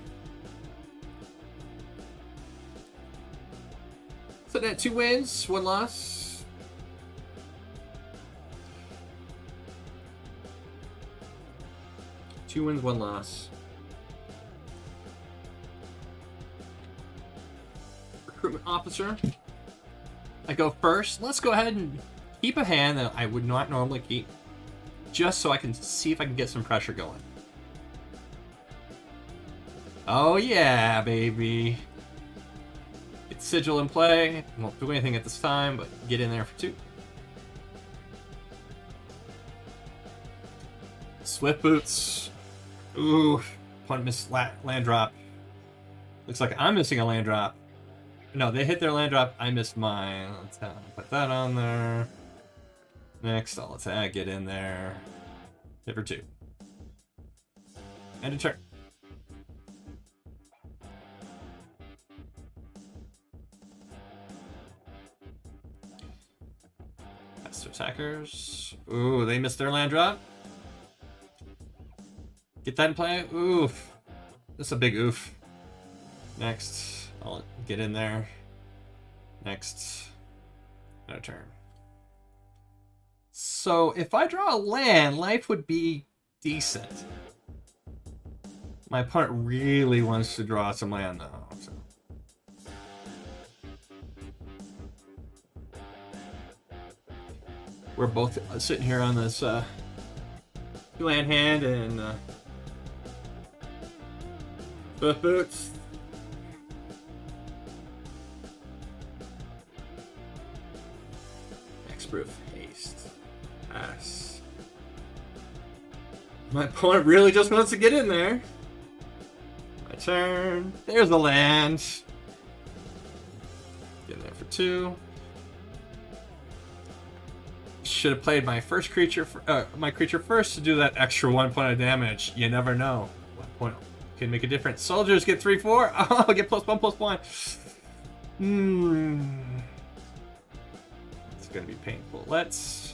So that 2 wins, 1 loss. Two wins, 1 loss. Recruitment officer. I go first. Let's go ahead and keep a hand that I would not normally keep, just so I can see if I can get some pressure going. Oh yeah, baby. It's sigil in play. Won't do anything at this time, but get in there for 2. Swift boots. Ooh, opponent missed land drop. Looks like I'm missing a land drop. No, they hit their land drop. I missed mine. Let's put that on there. Next, I'll attack. Get in there. Hit for 2. End of turn. That's two attackers. Ooh, they missed their land drop. Get that in play. Oof. That's a big oof. Next, I'll get in there. Next, no turn. So if I draw a land, life would be decent. My opponent really wants to draw some land though. So. We're both sitting here on this 2-land hand and both boots. Hexproof, haste, pass. My opponent really just wants to get in there. My turn. There's the land. Get in there for 2. Should have played my first creature, my creature first to do that extra 1 point of damage. You never know. 1 point can make a difference. Soldiers get 3/4. Oh, get +1/+1. It's gonna be painful. Let's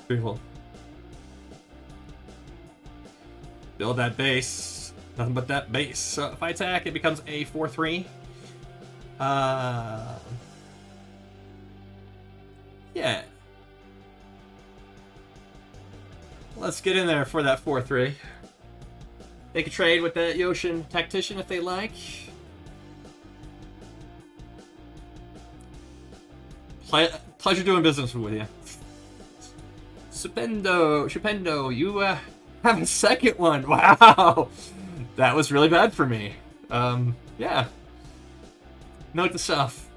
build that base. Nothing but that base. So if I attack, it becomes a 4/3. Yeah. Let's get in there for that 4/3. They can trade with the Yoshin Tactician if they like. Pleasure doing business with you. Shupendo, you have a second one. Wow, that was really bad for me. Yeah. Note to self.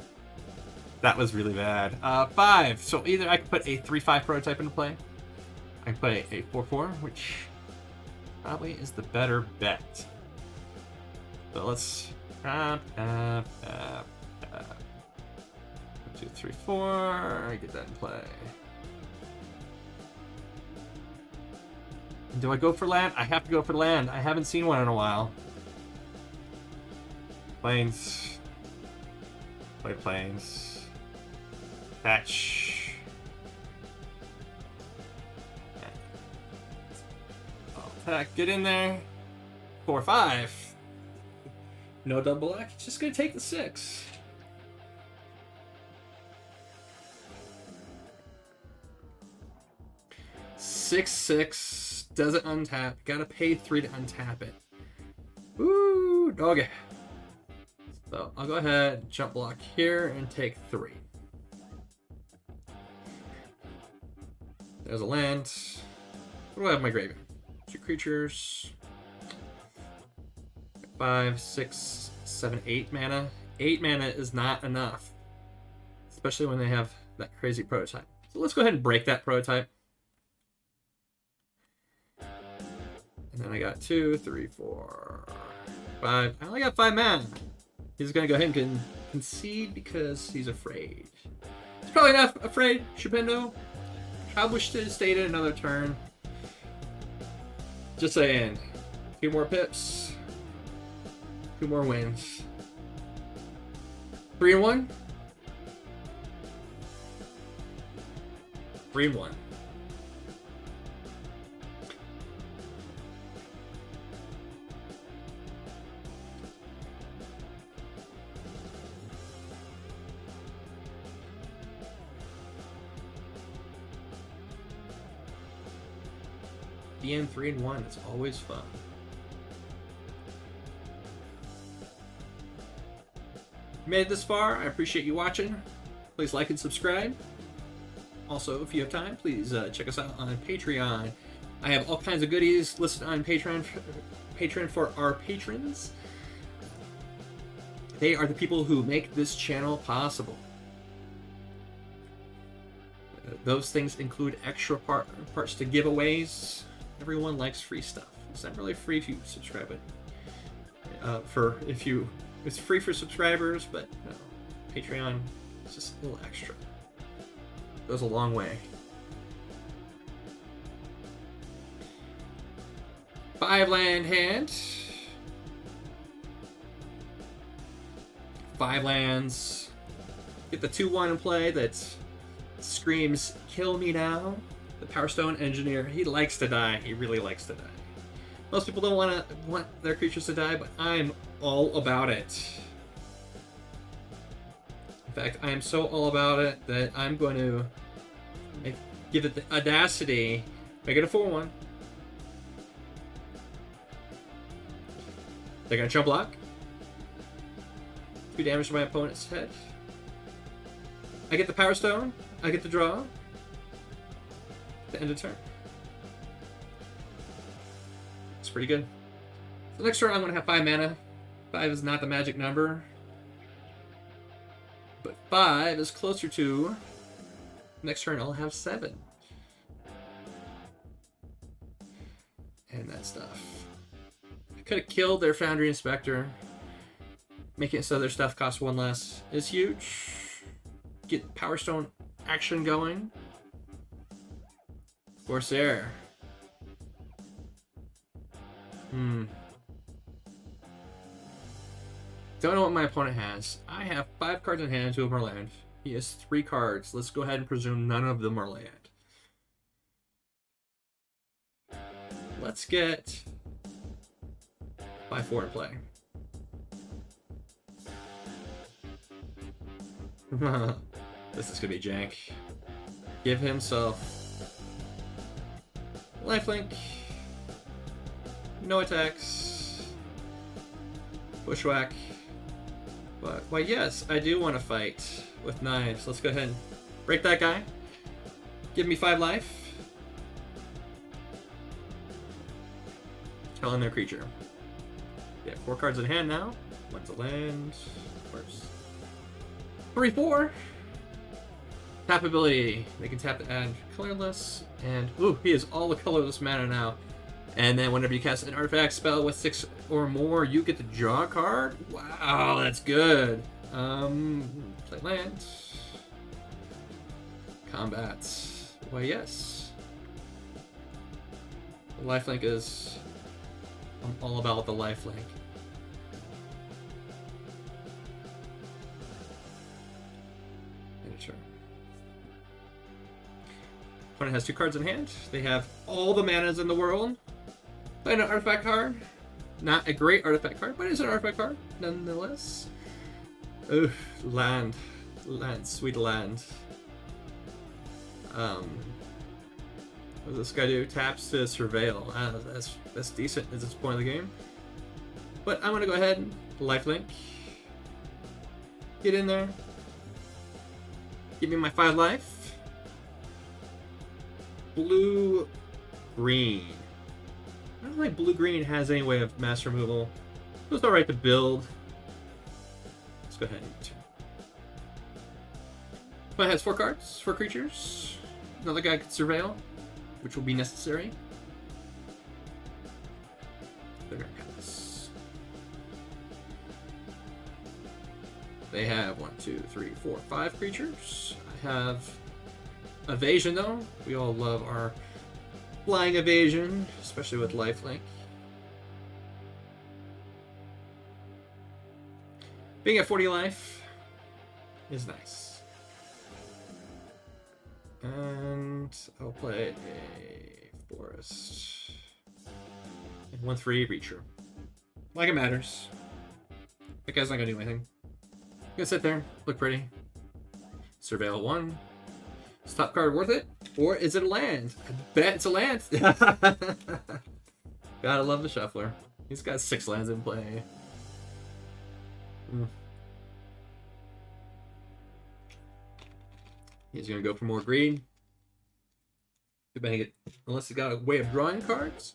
That was really bad. 5. So either I could put a 3/5 prototype into play. I can play a 4/4, which probably is the better bet. So let's 1, 2, 3, 4. Get that in play. Do I go for land? I have to go for land. I haven't seen one in a while. Planes. Play planes. Patch. Get in there. 4/5. No double black. Just gonna take the 6. Six, 6. Doesn't untap. Gotta pay 3 to untap it. Ooh, doggy. So I'll go ahead, jump block here, and take 3. There's a land. What do I have in my graveyard? 2 creatures. 5, 6, 7, 8 mana. 8 mana is not enough, especially when they have that crazy prototype. So let's go ahead and break that prototype. And then I got 2, 3, 4, 5. I only got 5 mana. He's gonna go ahead and concede because he's afraid. He's probably not afraid, Shupendo. Probably should have stayed in another turn. Just saying. 2 more pips. 2 more wins. 3-1. 3-1. being 3-1. It's always fun. If you made it this far, I appreciate you watching. Please like and subscribe. Also, if you have time, please check us out on Patreon. I have all kinds of goodies listed on Patreon for our patrons. They are the people who make this channel possible. Those things include extra parts to giveaways. Everyone likes free stuff. It's not really free if you subscribe, but it's free for subscribers, but no, Patreon is just a little extra. Goes a long way. 5-land hand. 5 lands. Get the 2/1 in play that screams, "Kill me now." The Power Stone Engineer, he likes to die. He really likes to die. Most people don't want their creatures to die, but I'm all about it. In fact, I am so all about it that I'm going to give it the audacity. Make it a 4/1. They're going to jump block. 2 damage to my opponent's head. I get the Power Stone. I get the draw. The end of turn. It's pretty good. So next turn I'm going to have 5 mana. 5 is not the magic number. But 5 is closer to... Next turn I'll have 7. And that stuff. I could have killed their Foundry Inspector. Making it so their stuff costs 1 less is huge. Get Power Stone action going. Corsair. Don't know what my opponent has. I have 5 cards in hand, 2 of them are land. He has 3 cards. Let's go ahead and presume none of them are land. Let's get 5-4 in play. This is gonna be jank. Give himself lifelink. No attacks. Bushwhack. But why yes, I do want to fight with knives. Let's go ahead and break that guy. Give me 5 life. Killing their creature. They have 4 cards in hand now. One's a land. Of course. 3/4. Tap ability. They can tap to add colorless. And ooh, he is all the colorless mana now. And then whenever you cast an artifact spell with 6 or more, you get to draw a card. Wow, that's good. Play land. Combat. Why yes. The lifelink is... I'm all about the lifelink. Sure. Opponent has 2 cards in hand. They have all the manas in the world. Play an artifact card. Not a great artifact card, but it's an artifact card nonetheless. Oof, land. Land, sweet land. What does this guy do? Taps to surveil. That's decent at this point of the game. But I'm gonna go ahead and lifelink. Get in there. Give me my 5 life. Blue, green. I don't think blue-green has any way of mass removal. It was alright to build. Let's go ahead and... Opponent has 4 cards, 4 creatures. Another guy could surveil, which will be necessary. They're gonna pass. They have 1, 2, 3, 4, 5 creatures. I have evasion though. We all love our flying evasion, especially with lifelink. Being at 40 life is nice. And I'll play a forest. And 1/3 reacher. Like it matters. That guy's not gonna do anything. Gonna sit there, look pretty. Surveil 1. Is top card worth it? Or is it a land? I bet it's a land. Gotta love the shuffler. He's got 6 lands in play. He's gonna go for more greed. Unless he's got a way of drawing cards,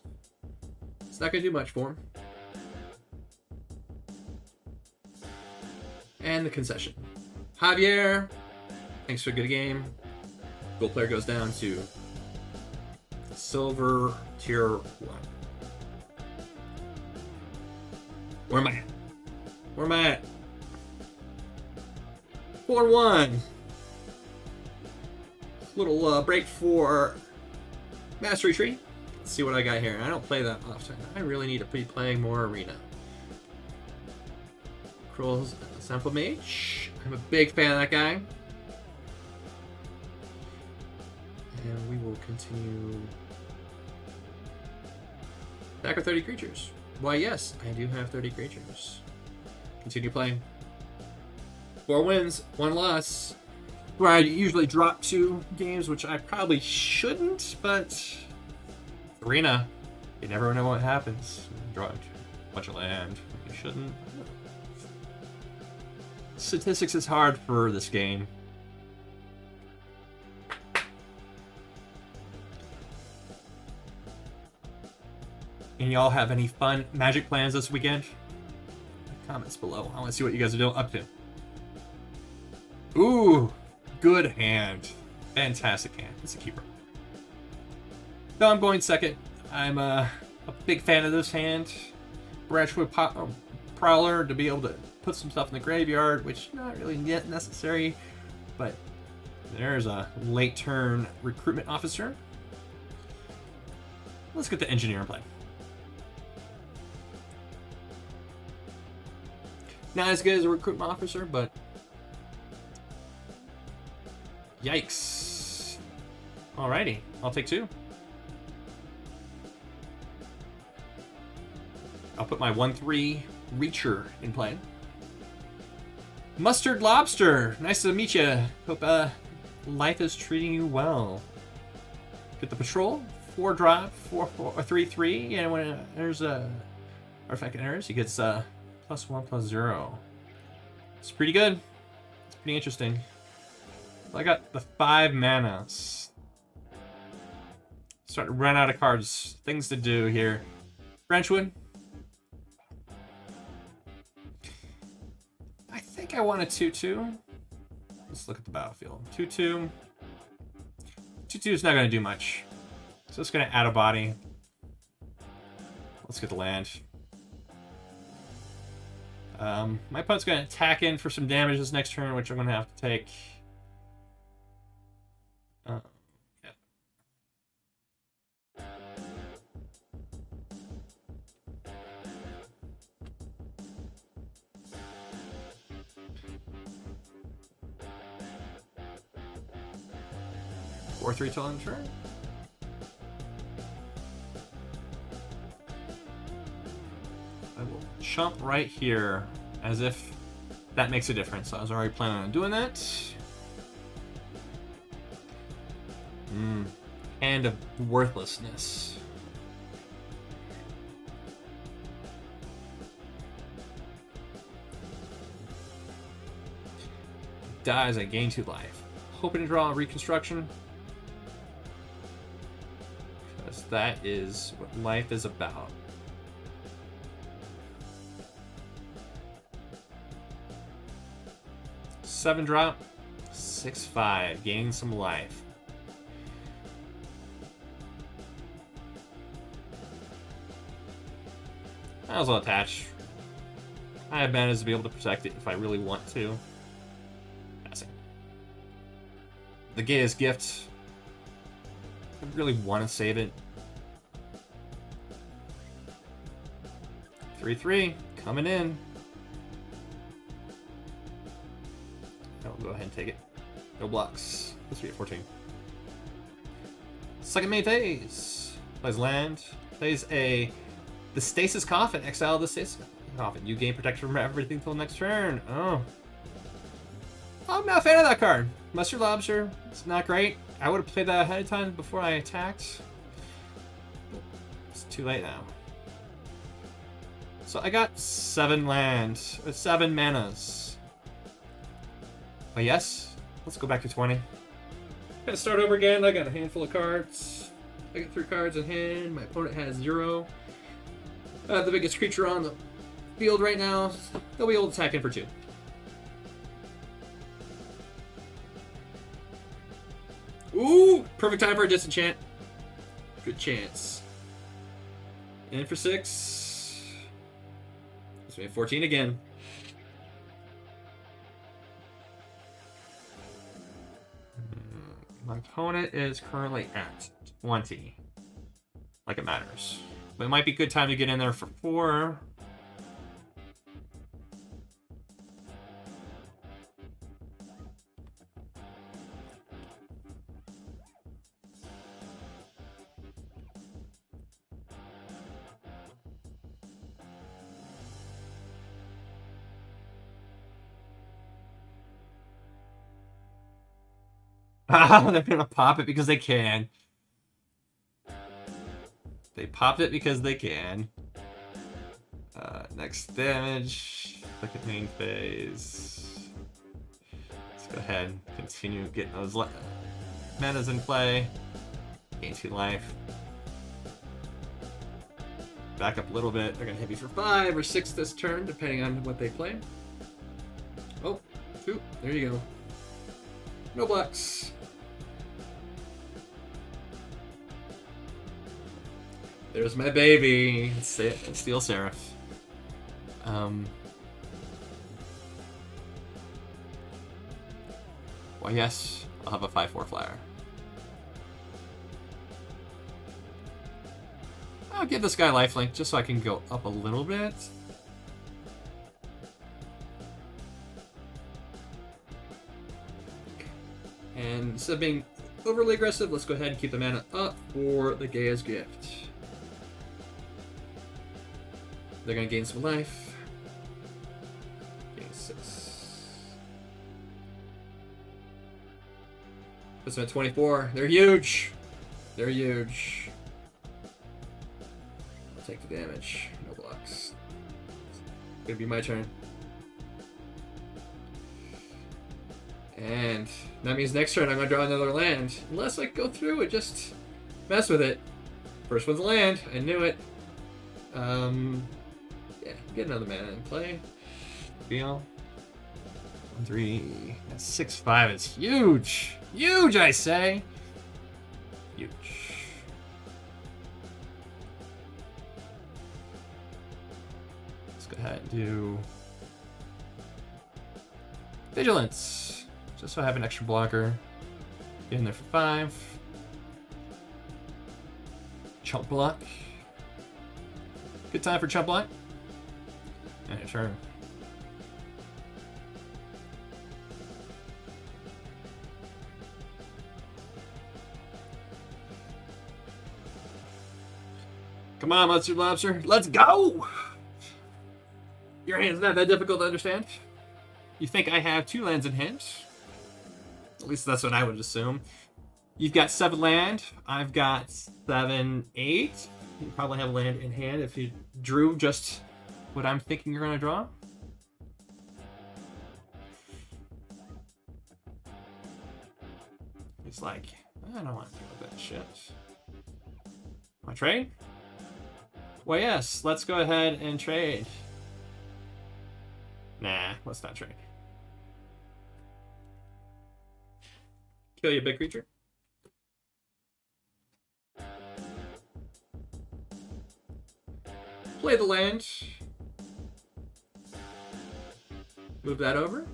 it's not gonna do much for him. And the concession. Javier, thanks for a good game. Gold player goes down to silver tier 1. Where am I at? Where am I at? 4-1. Little break for Mastery Tree. Let's see what I got here. I don't play that often. I really need to be playing more Arena. Cruel's Sample Mage. I'm a big fan of that guy. And we will continue. Back with 30 creatures. Why, yes, I do have 30 creatures. Continue playing. 4 wins, 1 loss. Where I usually drop 2 games, which I probably shouldn't, but Arena, you never know what happens. Draw a bunch of land. You shouldn't. Statistics is hard for this game. And y'all have any fun Magic plans this weekend? Comments below. I want to see what you guys are up to. Ooh, good hand. Fantastic hand. It's a keeper. No, I'm going second. I'm a big fan of this hand. Branchwood Prowler to be able to put some stuff in the graveyard, which not really yet necessary, but there's a late turn recruitment officer. Let's get the engineer in play. Not as good as a recruitment officer, but yikes. Alrighty, I'll take 2. I'll put my 1/3 Reacher in play. Mustard Lobster, nice to meet you. Hope life is treating you well. Get the patrol, 4 drop, 3/3, and when there's a artifact enters, he gets +1/+0. It's pretty good. It's pretty interesting. I got the 5 manas. Starting to run out of cards. Things to do here. Branchwood. I think I want a 2/2. Let's look at the battlefield. 2/2. 2/2 is not going to do much. So it's going to add a body. Let's get the land. My opponent's going to attack in for some damage this next turn, which I'm going to have to take. Yeah. Four 3 till end turn. I will chump right here, as if that makes a difference. I was already planning on doing that. Hand of worthlessness. Dies, I gain 2 life. Hoping to draw a reconstruction. Because that is what life is about. Seven drop, 6/5, gaining some life. I was attached. I have manas to be able to protect it if I really want to. Passing. The Gaia's Gift. I really want to save it. 3/3 coming in. I'll go ahead and take it. No blocks. Let's be at 14. Second main phase. Plays land. Plays the Stasis Coffin. Exile the Stasis Coffin. You gain protection from everything till next turn. Oh. I'm not a fan of that card. Mustard Lobster. It's not great. I would have played that ahead of time before I attacked. It's too late now. So I got 7 lands, or 7 manas. But yes, let's go back to 20. Gonna start over again. I got a handful of cards. I got 3 cards in hand. My opponent has 0. The biggest creature on the field right now. They'll be able to attack in for 2. Ooh! Perfect time for a disenchant. Good chance. In for 6. So we have 14 again. My opponent is currently at 20. Like it matters. But it might be a good time to get in there for 4. They're gonna pop it because they can. They popped it because they can. Next damage. Look at main phase. Let's go ahead and continue getting those manas in play. Gain 2 life. Back up a little bit. They're gonna hit me for 5 or 6 this turn, depending on what they play. Oh, 2. There you go. No blocks. There's my baby. Steel Seraph. Well, yes, I'll have a 5/4 flyer. I'll give this guy lifelink just so I can go up a little bit. And instead of being overly aggressive, let's go ahead and keep the mana up for the Gaia's Gift. They're going to gain some life. Gain 6. Puts them at 24. They're huge. They're huge. I'll take the damage. No blocks. It's going to be my turn. And that means next turn I'm going to draw another land. Unless I go through and just mess with it. First one's a land. I knew it. Yeah, get another mana in play. Feel. 1, 3. That's 6, 5. It's huge. Huge, I say. Huge. Let's go ahead and do Vigilance. Just so I have an extra blocker. Get in there for 5. Chump block. Good time for chump block. And your turn. Come on, Mustard Lobster. Let's go! Your hand's not that difficult to understand. You think I have 2 lands in hand? At least that's what I would assume. You've got 7 land. I've got 7, 8. You probably have a land in hand if you drew just what I'm thinking you're going to draw. He's like, I don't want to deal with that shit. Want to trade? Well, yes, let's go ahead and trade. Nah, let's not trade. Kill you, big creature. Play the land. Move that over.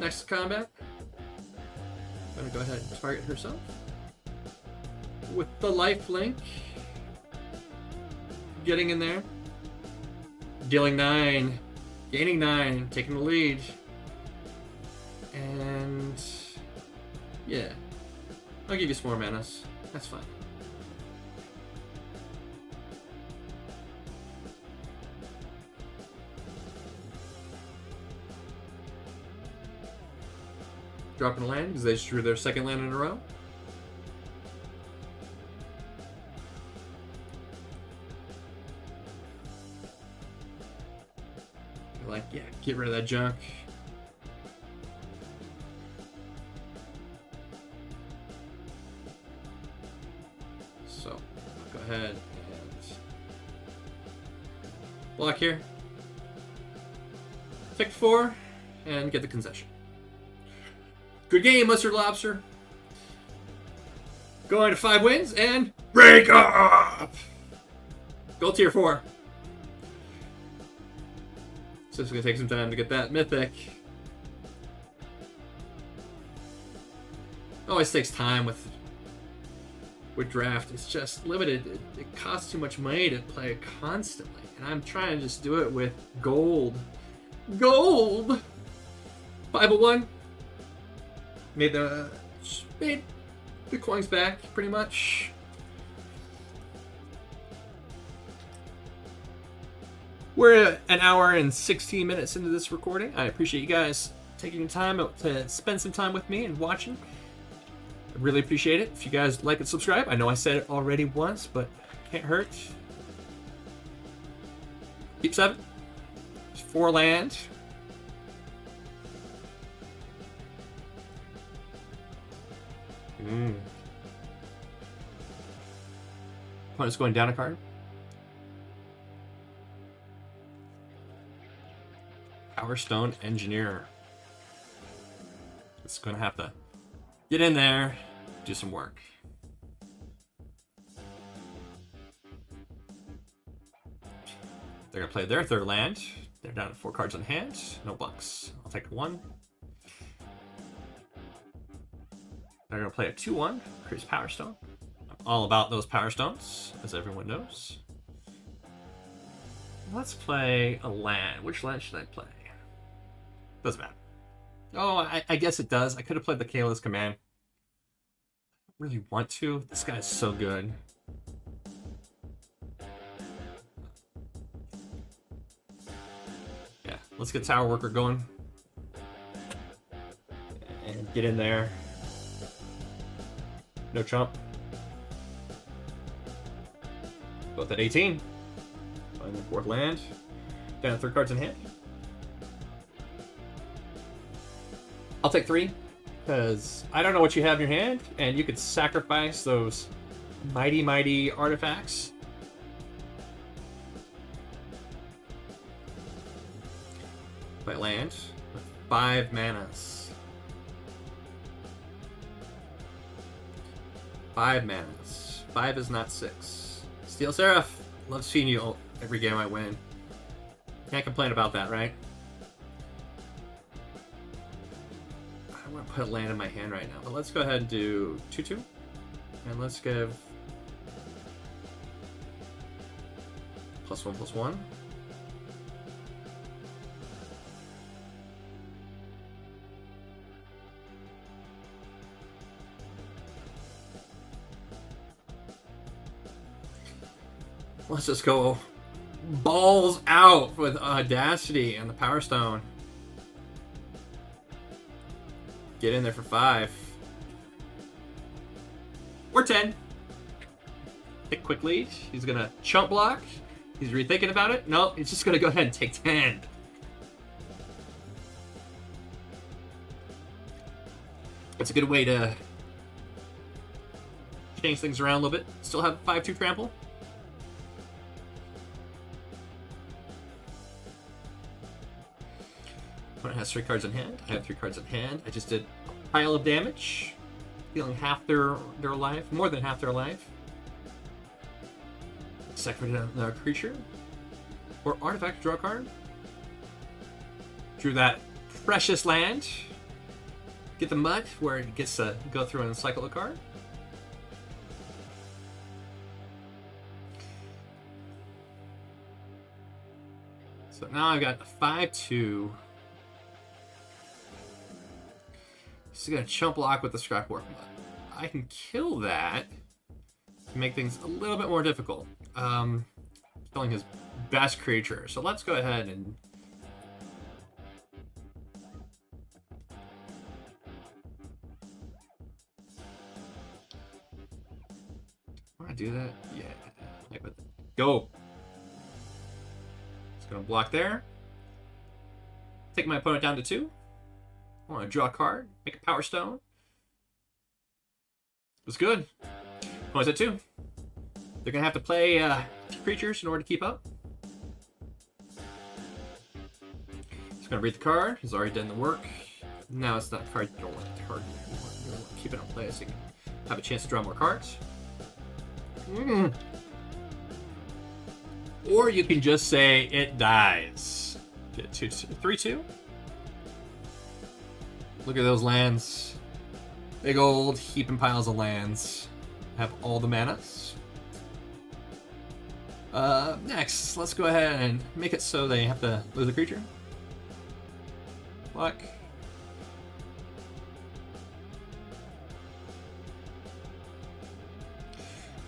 Next combat. I'm gonna go ahead and target herself. With the life link. Getting in there. Dealing 9. Gaining 9. Taking the lead. And yeah. I'll give you some more manas. That's fine. dropping a land because they just drew their second land in a row. Like, yeah, get rid of that junk. So, I'll go ahead and block here. Take 4 and get the concession. Good game, Mustard Lobster. Going to 5 wins and break up. Go tier 4. So it's gonna take some time to get that mythic. Always takes time with draft. It's just limited. It costs too much money to play it constantly, and I'm trying to just do it with gold. Gold. 501. Made the coins back pretty much. We're an hour and 16 minutes into this recording. I appreciate you guys taking the time to spend some time with me and watching. I really appreciate it. If you guys like and subscribe, I know I said it already once, but can't hurt. Keep 7. There's 4 land. Opponent's going down a card. Power Stone Engineer. It's going to have to get in there, do some work. They're going to play their 3rd land. They're down to 4 cards on hand. No blocks. I'll take 1. They're going to play a 2-1. Creates Power Stone. I'm all about those Power Stones, as everyone knows. Let's play a land. Which land should I play? Doesn't matter. Oh, I guess it does. I could have played the Kayla's Command. I don't really want to. This guy's so good. Yeah, let's get Tower Worker going. And get in there. No chump. Both at 18. Find the 4th land. Down to 3 cards in hand. I'll take 3, because I don't know what you have in your hand, and you could sacrifice those mighty artifacts. Play land with 5 manas. 5 manas. 5 is not 6. Steel Seraph. Love seeing you every game I win. Can't complain about that, right? I want to put a land in my hand right now, but let's go ahead and do 2/2. And let's give +1/+1. Let's just go balls out with Audacity and the Power Stone. Get in there for 5. Or 10. Pick quickly. He's going to chump block. He's rethinking about it. No, he's just going to go ahead and take 10. It's a good way to change things around a little bit. Still have 5/2 trample. Opponent has 3 cards in hand. I have 3 cards in hand. I just did a pile of damage, healing half their life, more than half their life. Sacrifice another creature or artifact. Draw a card. Drew that precious land. Get the mud where it gets to go through and cycle a card. So now I've got a 5/2. He's gonna chump block with the Scrapwork Mud. I can kill that to make things a little bit more difficult. Killing his best creature. So let's go ahead and do that? Yeah. Go. It's gonna block there. Take my opponent down to 2. I want to draw a card, make a Power Stone. It's good. Opponent's at 2. They're gonna have to play 2 creatures in order to keep up. He's gonna read the card. He's already done the work. Now it's not a card you don't want to target. You want to keep it on play so you can have a chance to draw more cards. Or you can just say it dies. Get 3/2. Look at those lands. Big old heaping piles of lands. Have all the manas. Next, let's go ahead and make it so they have to lose a creature. Luck.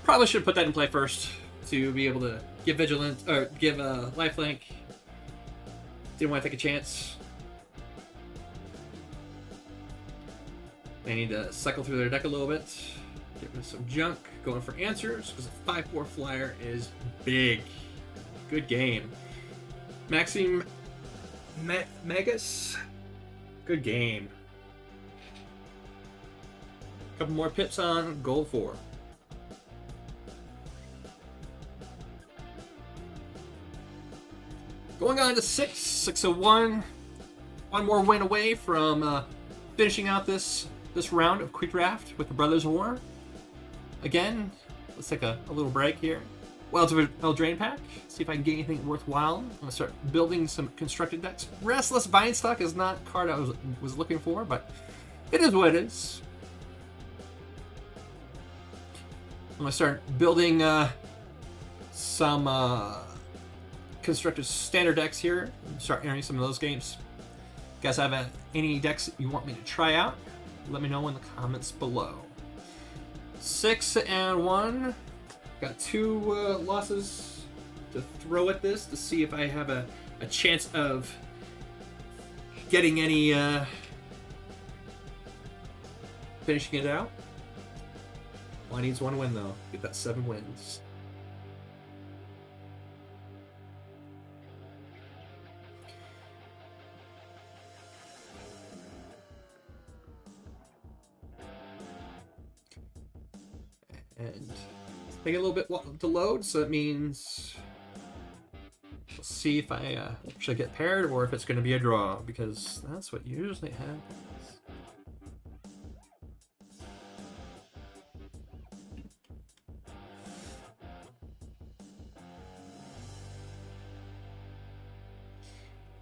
Probably should put that in play first to be able to give Vigilant or give a lifelink. Didn't want to take a chance. They need to cycle through their deck a little bit. Get rid of some junk. Going for answers because a 5/4 flyer is big. Good game. Maxime Magus. Good game. Couple more pips on gold 4. Going on to 6-1. One more win away from finishing out this round of Quick Draft with the Brothers War. Again, let's take a little break here. Well, drain pack. See if I can get anything worthwhile. I'm gonna start building some constructed decks. Restless Vinestock is not a card I was looking for, but it is what it is. I'm gonna start building some constructed standard decks here. Start entering some of those games. You guys have any decks you want me to try out? Let me know in the comments below. 6-1. Got 2 losses to throw at this to see if I have a chance of getting any finishing it out. Well, I needs 1 win though. Get that 7 wins. And take a little bit to load, so that means we'll see if I should get paired or if it's going to be a draw, because that's what usually happens.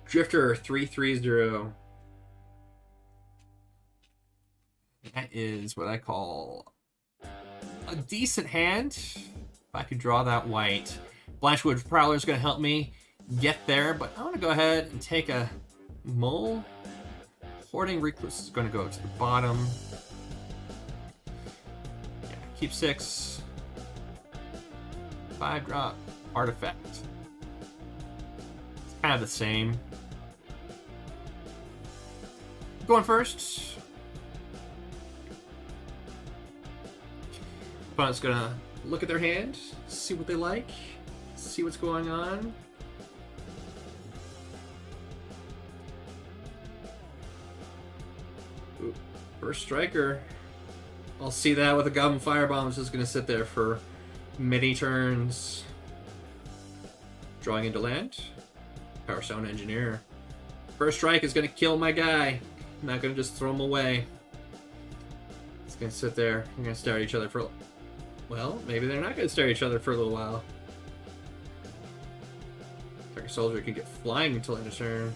Drifter 3/3/0. That is what I call a decent hand. If I could draw that white. Blanchwood Prowler is going to help me get there, but I want to go ahead and take a Mole. Hoarding Recluse is going to go to the bottom. Yeah, keep 6. 5-drop Artifact. It's kind of the same. Going first. Opponent's gonna look at their hand, see what they like, see what's going on. Ooh, first striker. I'll see that with a Goblin Firebomb. It's just gonna sit there for many turns. Drawing into land. Power Stone Engineer. First strike is gonna kill my guy. I'm not gonna just throw him away. It's gonna sit there. We're gonna stare at each other for. Well, maybe they're not going to stare at each other for a little while. Target soldier can get flying until end of turn.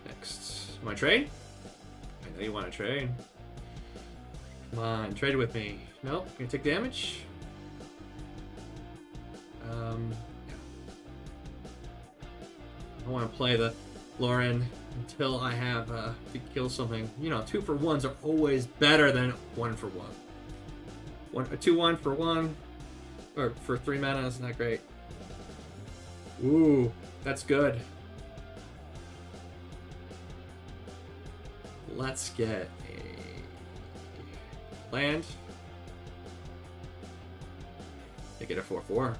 Next. You want to trade? I know you want to trade. Come on, trade with me. Nope, gonna take damage. Yeah. I want to play the Lauren until I have to kill something. You know, 2-for-1s are always better than 1-for-1. 2-1 for 1, or for 3 mana is not great. Ooh, that's good. Let's get a Land. They get a 4/4.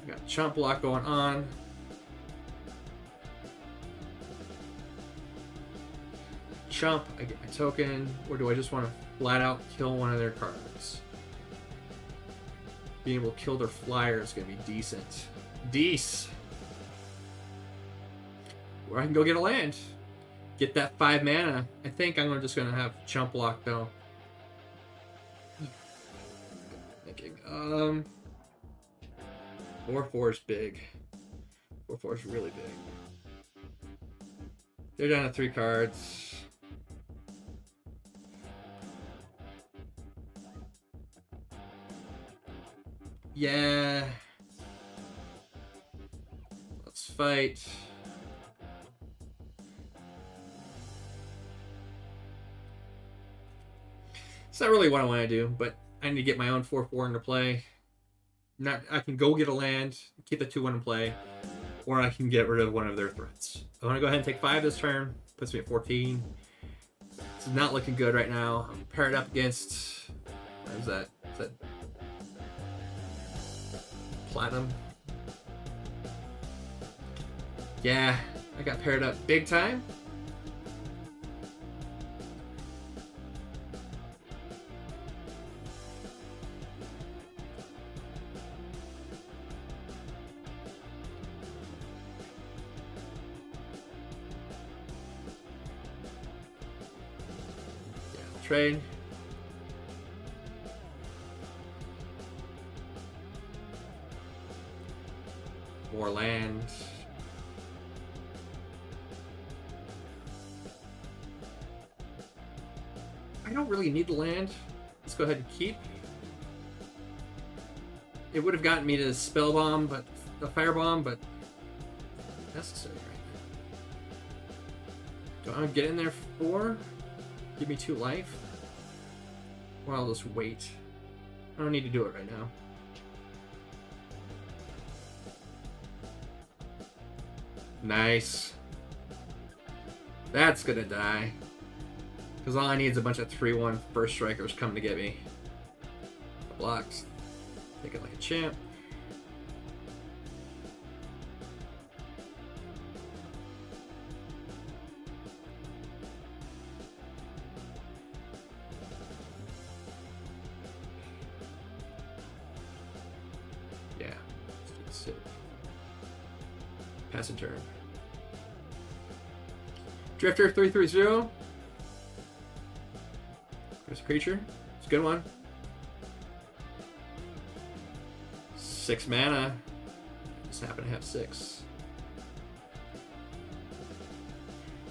Got chump block going on. Chump, I get my token, or do I just want to flat out kill one of their cards? Being able to kill their flyer is going to be decent. Dece. Or I can go get a land. Get that 5 mana. I think I'm just going to have chump block though. Thinking. 4/4 is big. 4/4 is really big. They're down to 3 cards. Yeah. Let's fight. It's not really what I want to do, but I need to get my own 4/4 into play. I can go get a land, keep the 2/1 in play, or I can get rid of one of their threats. I want to go ahead and take 5 this turn. Puts me at 14. It's not looking good right now. I'm paired up against... What is that? Is that... Platinum? Yeah, I got paired up big time. Trade. More land. I don't really need the land. Let's go ahead and keep. It would have gotten me to spell bomb, but the fire bomb, but necessary right now. Do I want to get in there for? Give me 2 life. Or I'll just wait. I don't need to do it right now. Nice. That's gonna die. Because all I need is a bunch of 3/1 first strikers coming to get me. Blocks. Take it like a champ. Pass a turn. Drifter 3/3/0. There's a creature. It's a good one. 6 mana. Just happen to have 6.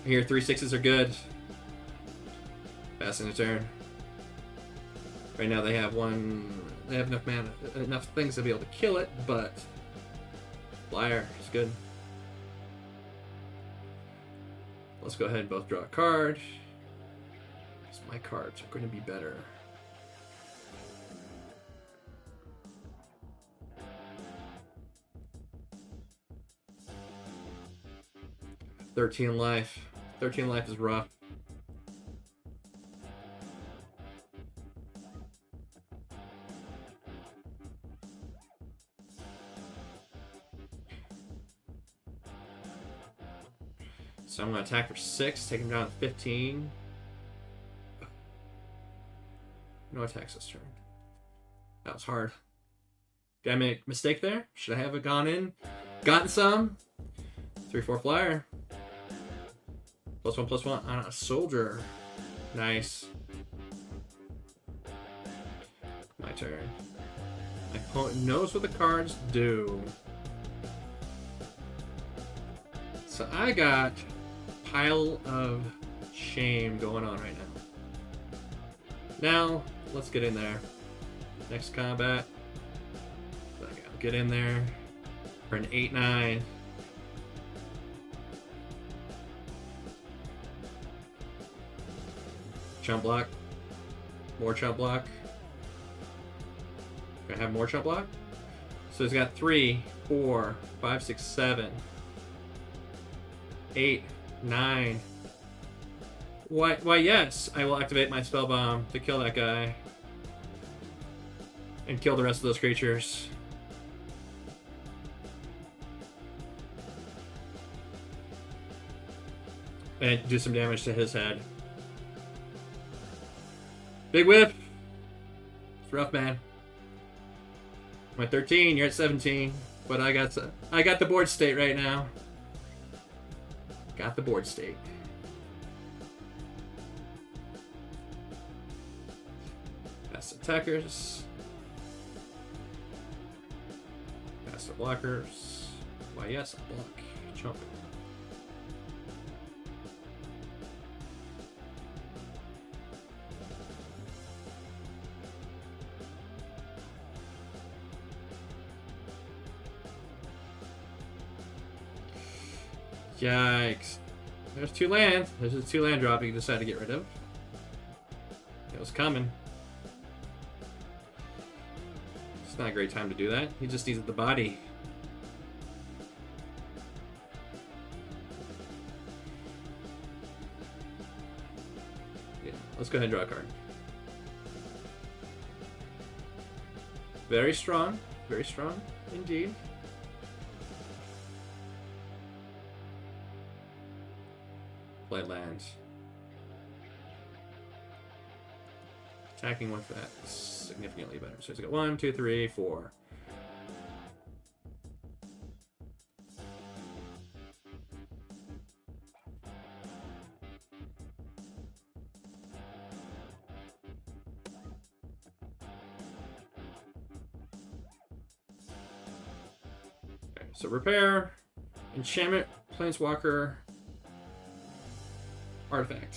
I hear 3/6s are good. Passing a turn. Right now they have one. They have enough mana, enough things to be able to kill it, but flyer is good. Let's go ahead and both draw a card. Because my cards are going to be better. $13 life. 13 life is rough. So I'm going to attack for 6, take him down to 15. No attacks this turn. That was hard. Did I make a mistake there? Should I have gone in? Gotten some? 3/4 flyer. +1/+1 on a soldier. Nice. My turn. My opponent knows what the cards do. So I got pile of shame going on right now. Now, let's get in there. Next combat. I'll get in there for an 8/9. Chump block. More chump block. Can I have more chump block? So he's got 3, 4, 5, 6, 7. 8, 9. Why, yes, I will activate my spell bomb to kill that guy. And kill the rest of those creatures. And do some damage to his head. Big whip! It's rough, man. I'm at 13, you're at 17. But I got the board state right now. Got the board state. Pass attackers. Pass the blockers. Why, yes, block. Jump. Yikes. There's 2 land. There's a 2 land drop you decide to get rid of. It was coming. It's not a great time to do that. He just needs the body. Yeah, let's go ahead and draw a card. Very strong. Very strong indeed. Play land. Attacking with that significantly better. So he's got 1, 2, 3, 4. Okay, so repair, enchantment, planeswalker, artifact.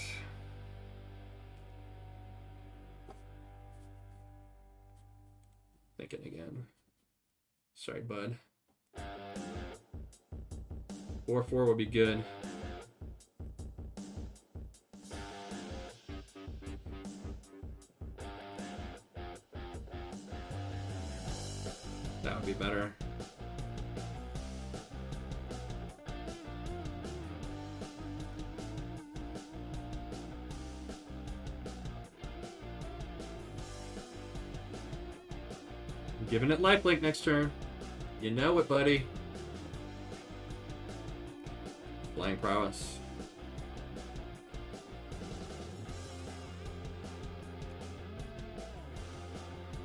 Thinking again. Sorry, bud. 4/4 would be good. That would be better. Giving it lifelink next turn. You know it, buddy. Flying prowess.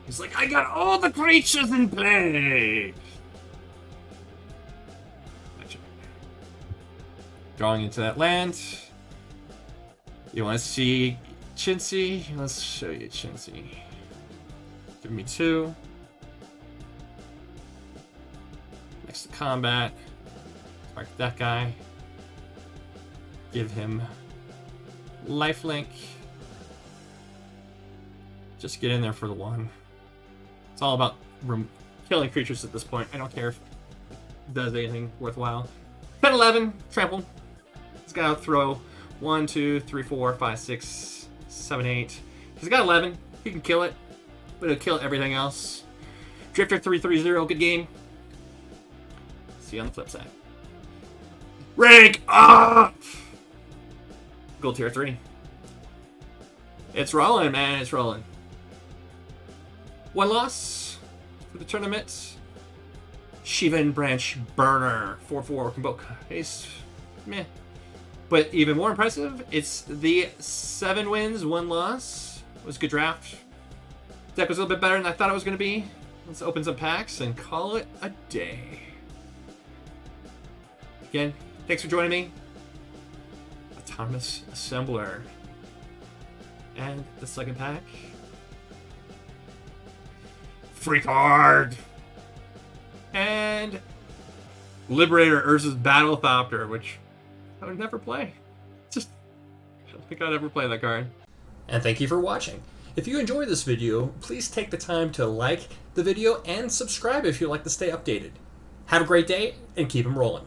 He's like, I got all the creatures in play. Drawing into that land. You want to see Chintzy? Let's show you Chintzy. Give me 2. Next to combat. Mark that guy. Give him lifelink. Just get in there for the 1. It's all about killing creatures at this point. I don't care if it does anything worthwhile. 10, 11, trample. He's got to throw 1, 2, 3, 4, 5, 6, 7, 8. He's got 11. He can kill it, but he'll kill everything else. Drifter 330, good game. See you on the flip side. Rank up! Gold tier 3. It's rolling, man. It's rolling. 1 loss for the tournament. Shivan Branch Burner. 4/4 can both haste. Meh. But even more impressive, it's the 7 wins, 1 loss. It was a good draft. Deck was a little bit better than I thought it was going to be. Let's open some packs and call it a day. Again, thanks for joining me. Autonomous Assembler. And the second pack. Free card! And Liberator Urza's Battlethopter, which I would never play. I don't think I'd ever play that card. And thank you for watching. If you enjoyed this video, please take the time to like the video and subscribe if you'd like to stay updated. Have a great day and keep them rolling.